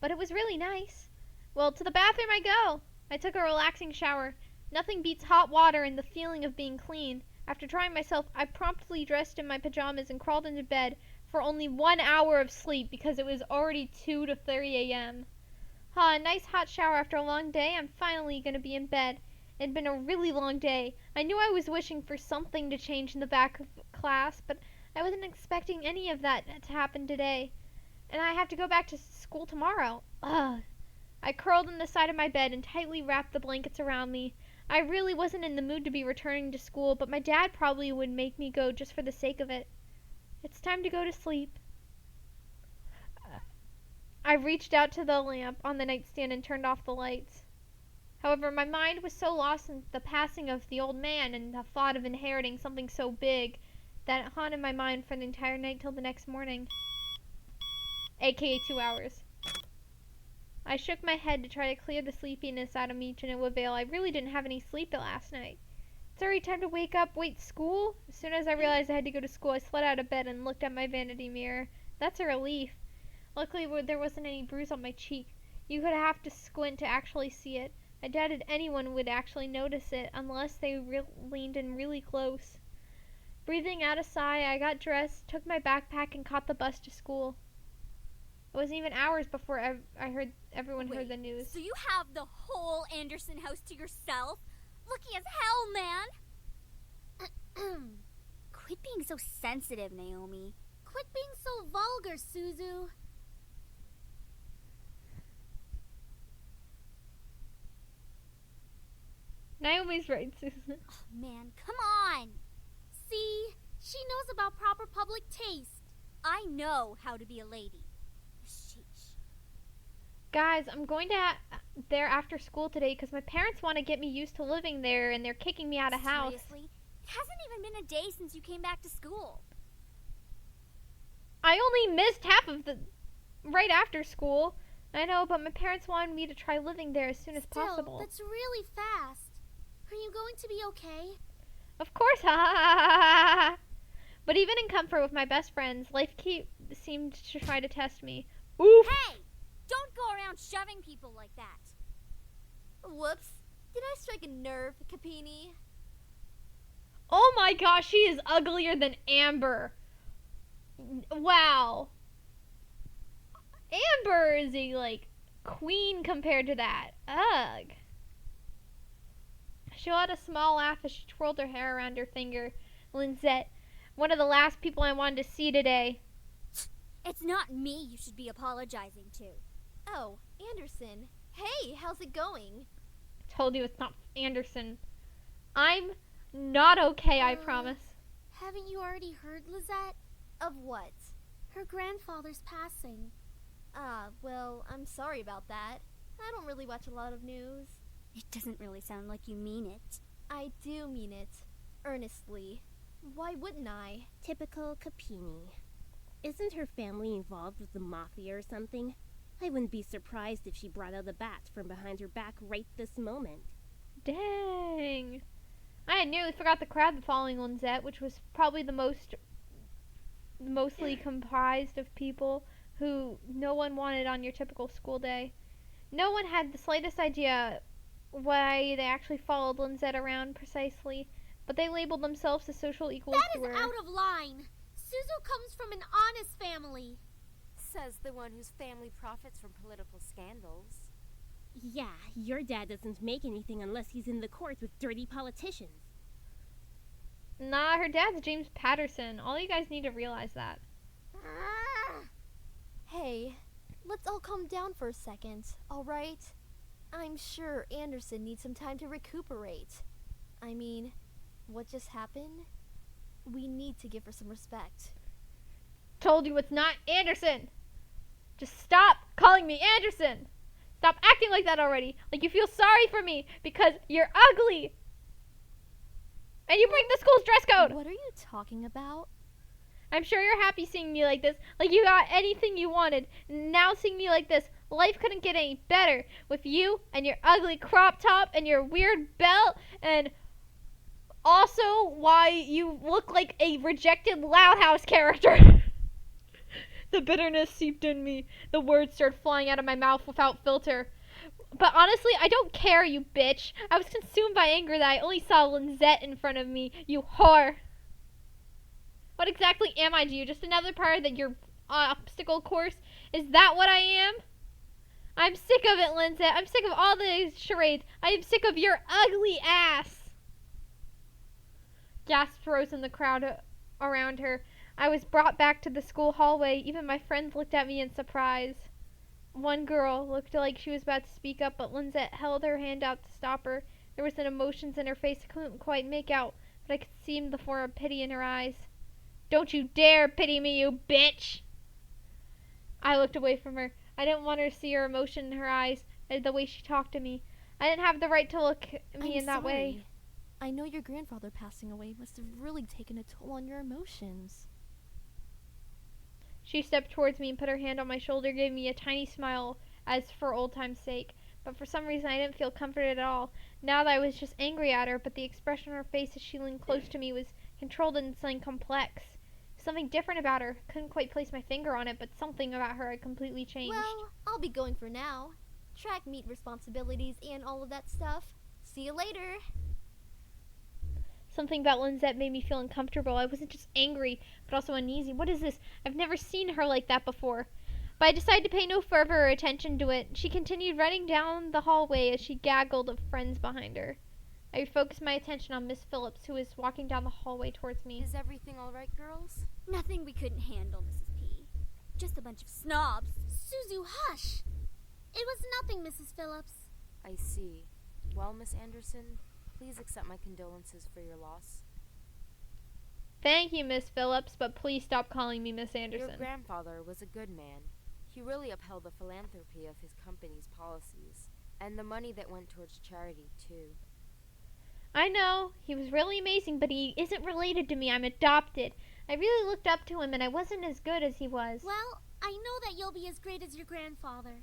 But it was really nice. Well, to the bathroom I go. I took a relaxing shower. Nothing beats hot water and the feeling of being clean. After drying myself, I promptly dressed in my pajamas and crawled into bed for only 1 hour of sleep because it was already 2 to 3 a.m. A nice hot shower after a long day. I'm finally going to be in bed. It had been a really long day. I knew I was wishing for something to change in the back of class, but I wasn't expecting any of that to happen today. And I have to go back to school tomorrow. Ugh. I curled in the side of my bed and tightly wrapped the blankets around me. I really wasn't in the mood to be returning to school, but my dad probably would make me go just for the sake of it. It's time to go to sleep. I reached out to the lamp on the nightstand and turned off the lights. However, my mind was so lost in the passing of the old man and the thought of inheriting something so big that it haunted my mind for the entire night till the next morning. AKA 2 hours. I shook my head to try to clear the sleepiness out of me to no avail. I really didn't have any sleep last night. It's already time to wake up. Wait, school? As soon as I realized I had to go to school, I slid out of bed and looked at my vanity mirror. That's a relief. Luckily, there wasn't any bruise on my cheek. You would have to squint to actually see it. I doubted anyone would actually notice it unless they leaned in really close. Breathing out a sigh, I got dressed, took my backpack, and caught the bus to school. It wasn't even hours before everyone heard the news. So you have the whole Anderson house to yourself? Lucky as hell, man! Quit being so sensitive, Naomi. Quit being so vulgar, Suzu. Naomi's right, Susan. Oh, man, come on! See? She knows about proper public taste. I know how to be a lady. Sheesh. Guys, I'm going to there after school today because my parents want to get me used to living there and they're kicking me out of house. Seriously? It hasn't even been a day since you came back to school. I only missed half of the right after school. I know, but my parents wanted me to try living there as soon as possible. That's really fast. Are you going to be okay? Of course, ha ha ha ha. But even in comfort with my best friends, life seemed to try to test me. Oof! Hey! Don't go around shoving people like that. Whoops. Did I strike a nerve, Capini? Oh my gosh, she is uglier than Amber. Wow. Amber is a, queen compared to that. Ugh. She let a small laugh as she twirled her hair around her finger. Linzette, one of the last people I wanted to see today. It's not me you should be apologizing to. Oh, Anderson. Hey, how's it going? I told you it's not Anderson. I'm not okay, I promise. Haven't you already heard, Lizette? Of what? Her grandfather's passing. Well, I'm sorry about that. I don't really watch a lot of news. It doesn't really sound like you mean it. I do mean it. Earnestly. Why wouldn't I? Typical Capini. Isn't her family involved with the mafia or something? I wouldn't be surprised if she brought out a bat from behind her back right this moment. Dang. I had nearly forgot the crowd following Linzette, which was probably the mostly comprised of people who no one wanted on your typical school day. No one had the slightest idea why they actually followed Linzette around precisely, but they labeled themselves as social equals to her. That is out of line. Suzu comes from an honest family. Says the one whose family profits from political scandals. Yeah, your dad doesn't make anything unless he's in the courts with dirty politicians. Nah, her dad's James Patterson. All you guys need to realize that. Hey, let's all calm down for a second, alright? I'm sure Anderson needs some time to recuperate. I mean, what just happened? We need to give her some respect. Told you it's not Anderson! Just stop calling me Anderson! Stop acting like that already! Like you feel sorry for me because you're ugly! And you break the school's dress code! What are you talking about? I'm sure you're happy seeing me like this, like you got anything you wanted. Now seeing me like this, life couldn't get any better with you and your ugly crop top and your weird belt and also why you look like a rejected Loud House character. The bitterness seeped in me. The words started flying out of my mouth without filter. But honestly, I don't care, you bitch. I was consumed by anger that I only saw Linzette in front of me, you whore. What exactly am I to you? Just another part of your obstacle course? Is that what I am? I'm sick of it, Linzette. I'm sick of all these charades. I am sick of your ugly ass. Gasps rose in the crowd around her. I was brought back to the school hallway. Even my friends looked at me in surprise. One girl looked like she was about to speak up, but Linzette held her hand out to stop her. There was an emotions in her face I couldn't quite make out, but I could see the form of pity in her eyes. Don't you dare pity me, you bitch! I looked away from her. I didn't want her to see her emotion in her eyes, the way she talked to me. I didn't have the right to look at me in that way. I know your grandfather passing away must have really taken a toll on your emotions. She stepped towards me and put her hand on my shoulder, gave me a tiny smile as for old time's sake. But for some reason I didn't feel comforted at all. Now that I was just angry at her, but the expression on her face as she leaned close to me was controlled and something complex. Something different about her. Couldn't quite place my finger on it, but something about her had completely changed. Well, I'll be going for now. Track meet responsibilities and all of that stuff. See you later. Something about Linzette made me feel uncomfortable. I wasn't just angry, but also uneasy. What is this? I've never seen her like that before. But I decided to pay no further attention to it. She continued running down the hallway as she gaggled of friends behind her. I focused my attention on Miss Phillips, who was walking down the hallway towards me. Is everything all right, girls? Nothing we couldn't handle, Mrs. P. Just a bunch of snobs. Suzu, hush! It was nothing, Mrs. Phillips. I see. Well, Miss Anderson, please accept my condolences for your loss. Thank you, Miss Phillips, but please stop calling me Miss Anderson. Your grandfather was a good man. He really upheld the philanthropy of his company's policies, and the money that went towards charity, too. I know, he was really amazing, but he isn't related to me. I'm adopted. I really looked up to him, and I wasn't as good as he was. Well, I know that you'll be as great as your grandfather.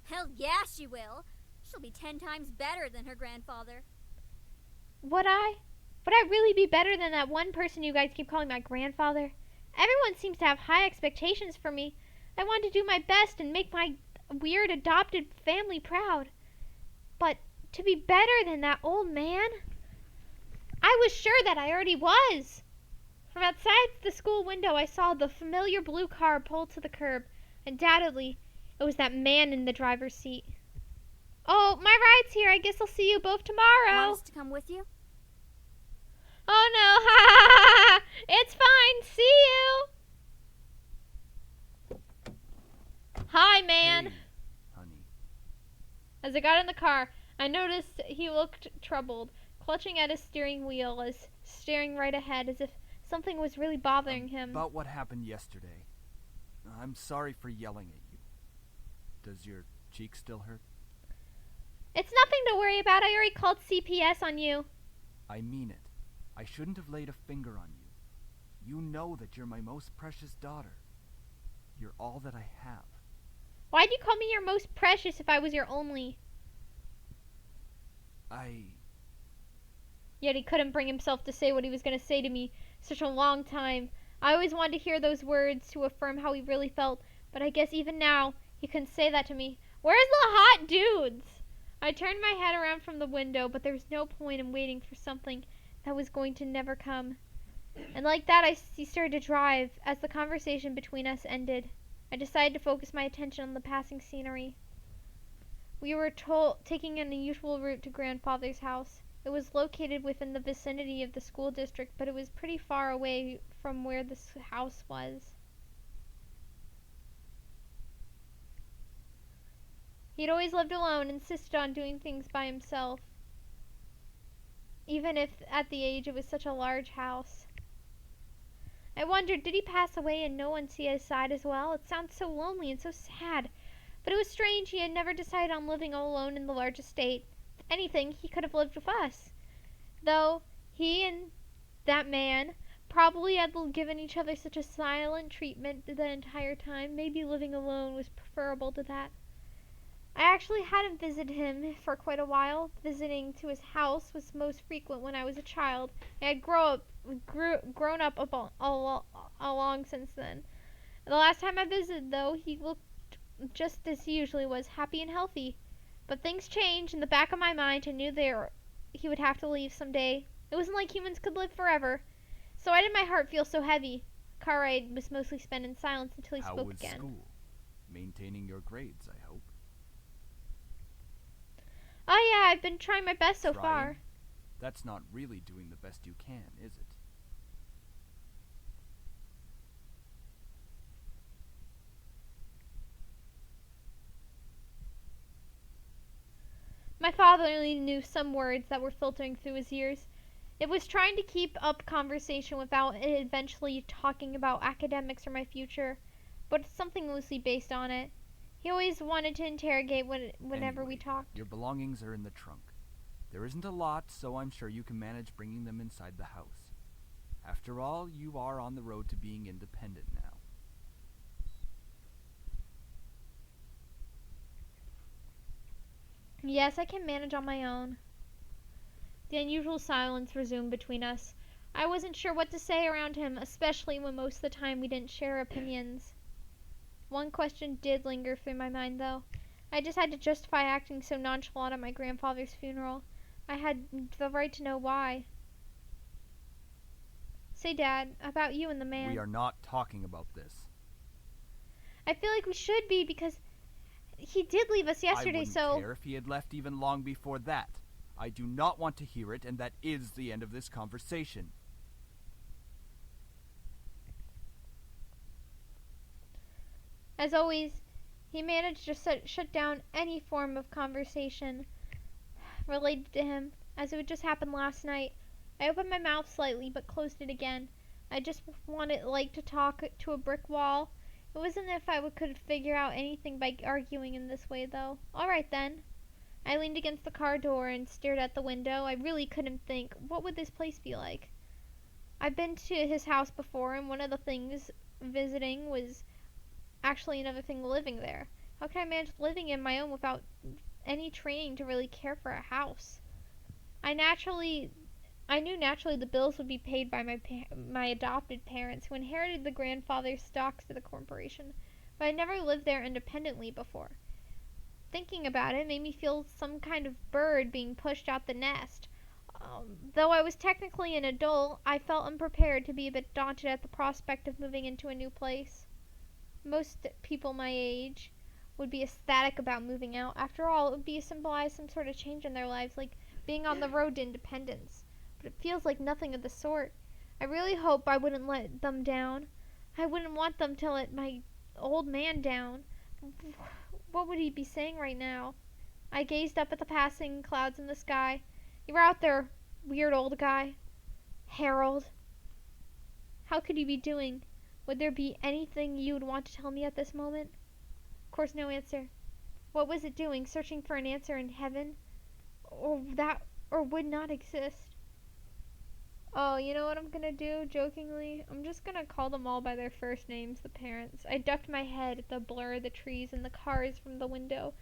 Hell yeah, she will. She'll be 10 times better than her grandfather. Would I? Would I really be better than that one person you guys keep calling my grandfather? Everyone seems to have high expectations for me. I want to do my best and make my weird adopted family proud. But to be better than that old man? I was sure that I already was. From outside the school window, I saw the familiar blue car pull to the curb. Undoubtedly, it was that man in the driver's seat. Oh, my ride's here. I guess I'll see you both tomorrow. Want us to come with you? Oh no, ha ha ha! It's fine. See you. Hi, man. Hey, honey. As I got in the car, I noticed he looked troubled, clutching at his steering wheel, as staring right ahead, as if something was really bothering him. About what happened yesterday. I'm sorry for yelling at you. Does your cheek still hurt? It's nothing to worry about. I already called CPS on you. I mean it. I shouldn't have laid a finger on you. You know that you're my most precious daughter. You're all that I have. Why'd you call me your most precious if I was your only? Yet he couldn't bring himself to say what he was going to say to me such a long time. I always wanted to hear those words to affirm how he really felt, but I guess even now he couldn't say that to me. Where's the hot dudes? I turned my head around from the window, but there was no point in waiting for something that was going to never come. And like that, he started to drive. As the conversation between us ended, I decided to focus my attention on the passing scenery. We were taking an unusual route to Grandfather's house. It was located within the vicinity of the school district, but it was pretty far away from where this house was. He'd always lived alone, insisted on doing things by himself, even if at the age it was such a large house. I wondered, did he pass away and no one see his side as well? It sounds so lonely and so sad. But it was strange he had never decided on living all alone in the large estate. If anything, he could have lived with us. Though he and that man probably had given each other such a silent treatment the entire time, maybe living alone was preferable to that. I actually hadn't visited him for quite a while. Visiting to his house was most frequent when I was a child. I had grown up along since then. The last time I visited, though, he looked just as he usually was, happy and healthy. But things changed. In the back of my mind, I knew he would have to leave someday. It wasn't like humans could live forever. So why did my heart feel so heavy? The car ride was mostly spent in silence until he How spoke was again. school? Maintaining your grades, I hope. Oh yeah, I've been trying my best so Trying? far. That's not really doing the best you can, is it? My father only knew some words that were filtering through his ears. It was trying to keep up conversation without eventually talking about academics or my future, but something loosely based on it. He always wanted to interrogate whenever we Anyway, talked. Your belongings are in the trunk. There isn't a lot, so I'm sure you can manage bringing them inside the house. After all, you are on the road to being independent now. Yes, I can manage on my own. The unusual silence resumed between us. I wasn't sure what to say around him, especially when most of the time we didn't share opinions. One question did linger through my mind, though. I just had to justify acting so nonchalant at my grandfather's funeral. I had the right to know why. Say, Dad, about you and the man. We are not talking about this. I feel like we should be because he did leave us yesterday, I wouldn't care if he had left even long before that. I do not want to hear it, and that is the end of this conversation. As always, he managed to shut down any form of conversation related to him, as it would just happen last night. I opened my mouth slightly, but closed it again. I just wanted to talk to a brick wall. It wasn't if I could figure out anything by arguing in this way, though. All right, then. I leaned against the car door and stared at the window. I really couldn't think. What would this place be like? I've been to his house before, and one of the things visiting was actually another thing living there. How can I manage living in my own without any training to really care for a house? I knew naturally the bills would be paid by my adopted parents, who inherited the grandfather's stocks to the corporation, but I never lived there independently before. Thinking about it made me feel some kind of bird being pushed out the nest. Though I was technically an adult, I felt unprepared, to be a bit daunted at the prospect of moving into a new place. Most people my age would be ecstatic about moving out. After all, it would symbolize some sort of change in their lives, like being on the road to independence. But it feels like nothing of the sort. I really hope I wouldn't let them down. I wouldn't want them to let my old man down. What would he be saying right now? I gazed up at the passing clouds in the sky. You're out there, weird old guy. Harold. How could you be doing? Would there be anything you would want to tell me at this moment? Of course, no answer. What was it doing? Searching for an answer in heaven? Or would not exist? Oh, you know what I'm gonna do, jokingly? I'm just gonna call them all by their first names, the parents. I ducked my head at the blur of the trees and the cars from the window.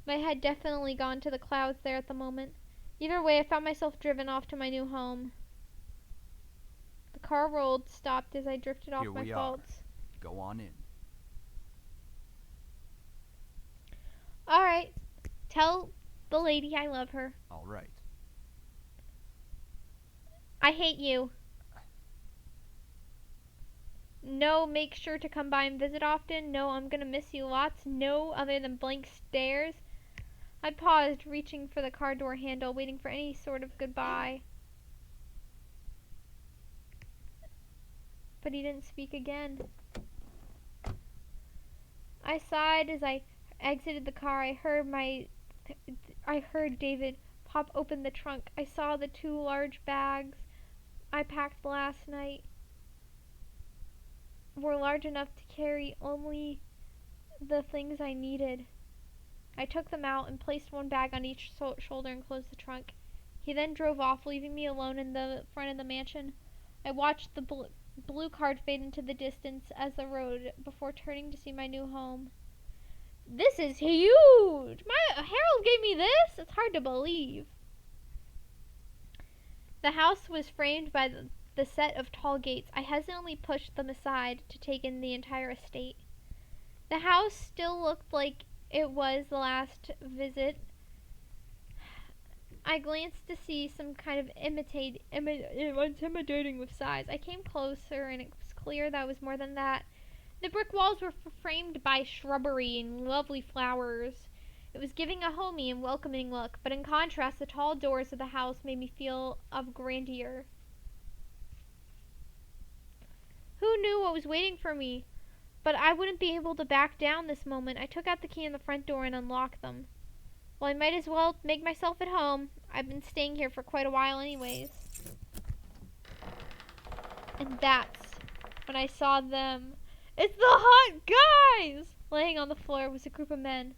My head definitely gone to the clouds there at the moment. Either way, I found myself driven off to my new home. The car rolled, stopped as I drifted off my faults. Go on in. Alright. Tell the lady I love her. All right. I hate you. No, make sure to come by and visit often. No, I'm gonna miss you lots. No, other than blank stares. I paused, reaching for the car door handle, waiting for any sort of goodbye. But he didn't speak again. I sighed as I exited the car. I heard David pop open the trunk. I saw the 2 large bags I packed last night were large enough to carry only the things I needed. I took them out and placed one bag on each shoulder and closed the trunk. He then drove off, leaving me alone in the front of the mansion. I watched the blue card fade into the distance as the road before turning to see my new home. This is huge! Harold gave me this? It's hard to believe. The house was framed by the set of tall gates. I hesitantly pushed them aside to take in the entire estate. The house still looked like it was the last visit I glanced to see some kind of intimidating with size. I came closer, and it was clear that it was more than that. The brick walls were framed by shrubbery and lovely flowers. It was giving a homey and welcoming look, but in contrast, the tall doors of the house made me feel of grandeur. Who knew what was waiting for me? But I wouldn't be able to back down this moment. I took out the key in the front door and unlocked them. Well, I might as well make myself at home. I've been staying here for quite a while anyways. And that's when I saw them. It's the hot guys! Laying on the floor was a group of men.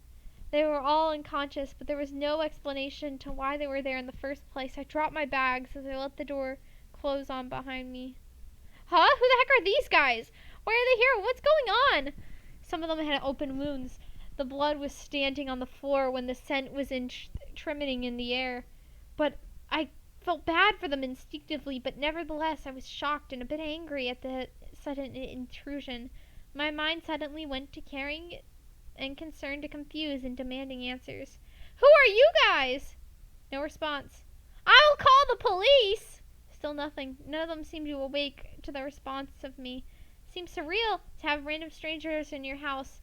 They were all unconscious, but there was no explanation to why they were there in the first place. I dropped my bags as I let the door close on behind me. Huh? Who the heck are these guys? Why are they here? What's going on? Some of them had open wounds. The blood was standing on the floor when the scent was tremending in the air. But I felt bad for them instinctively, but nevertheless I was shocked and a bit angry at the sudden intrusion. My mind suddenly went to caring and concern to confused and demanding answers. Who are you guys? No response. I'll call the police! Still nothing. None of them seemed to awake to the response of me. Seems surreal to have random strangers in your house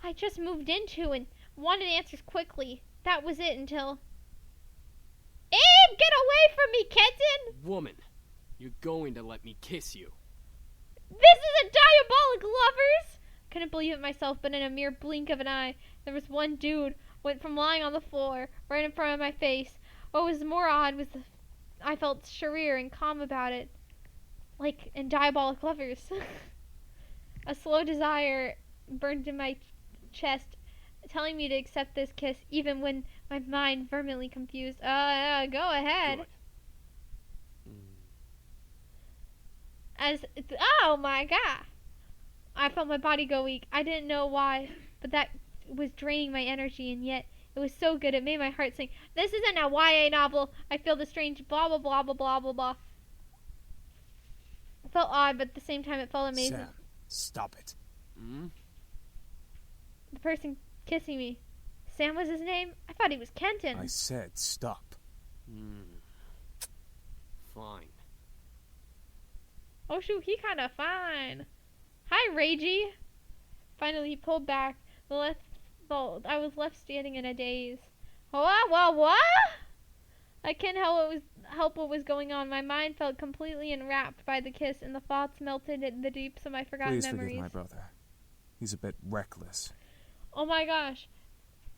I just moved into and wanted answers quickly. That was it until... Abe, get away from me, Kenton! Woman, you're going to let me kiss you. This is a diabolic, lovers! Couldn't believe it myself, but in a mere blink of an eye, there was one dude went from lying on the floor right in front of my face. What was more odd was I felt sure and calm about it, like in Diabolic Lovers. A slow desire burned in my chest, telling me to accept this kiss, even when my mind vehemently confused. Go ahead. Oh my god! I felt my body go weak. I didn't know why, but that was draining my energy, and yet it was so good it made my heart sing. This isn't a YA novel. I feel the strange blah blah blah blah blah blah blah. It felt odd, but at the same time it felt amazing. Sam, stop it. The person kissing me. Sam was his name? I thought he was Kenton. I said stop. Fine. Oh shoot, he kinda fine. Hi, Ragey. Finally, he pulled back. I was left standing in a daze. What? I couldn't help what was going on. My mind felt completely enwrapped by the kiss, and the thoughts melted in the deeps of my forgotten Please memories. forgive my brother. He's a bit reckless. Oh my gosh.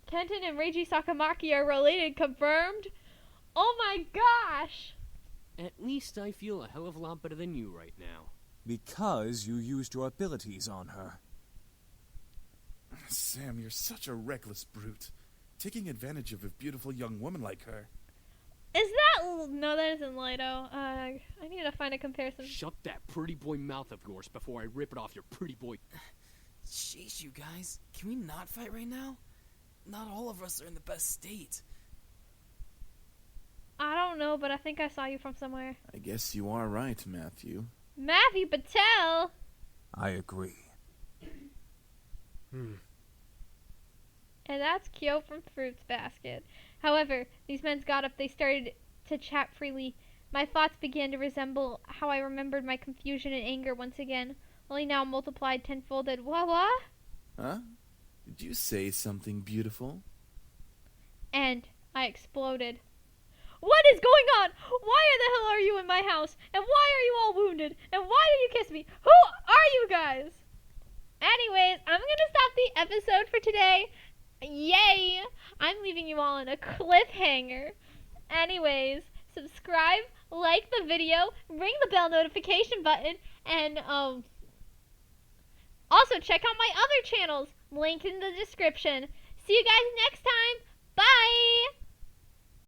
Kenton and Reiji Sakamaki are related, confirmed? Oh my gosh! At least I feel a hell of a lot better than you right now. Because you used your abilities on her. Sam, you're such a reckless brute. Taking advantage of a beautiful young woman like her. Is that... No, that isn't Lido. I need to find a comparison. Shut that pretty boy mouth of yours before I rip it off your pretty boy... Jeez, you guys. Can we not fight right now? Not all of us are in the best state. I don't know, but I think I saw you from somewhere. I guess you are right, Matthew. Matthew Patel! I agree. And that's Kyo from Fruits Basket. However, these men got up, they started to chat freely. My thoughts began to resemble how I remembered my confusion and anger once again, only now multiplied tenfolded. What? Huh? Did you say something beautiful? And I exploded. What is going on? Why the hell are you in my house? And why are you all wounded? And why did you kiss me? Who are you guys? Anyways, I'm gonna stop the episode for today. Yay! I'm leaving you all in a cliffhanger. Anyways, subscribe, like the video, ring the bell notification button, and also check out my other channels. Link in the description. See you guys next time. Bye!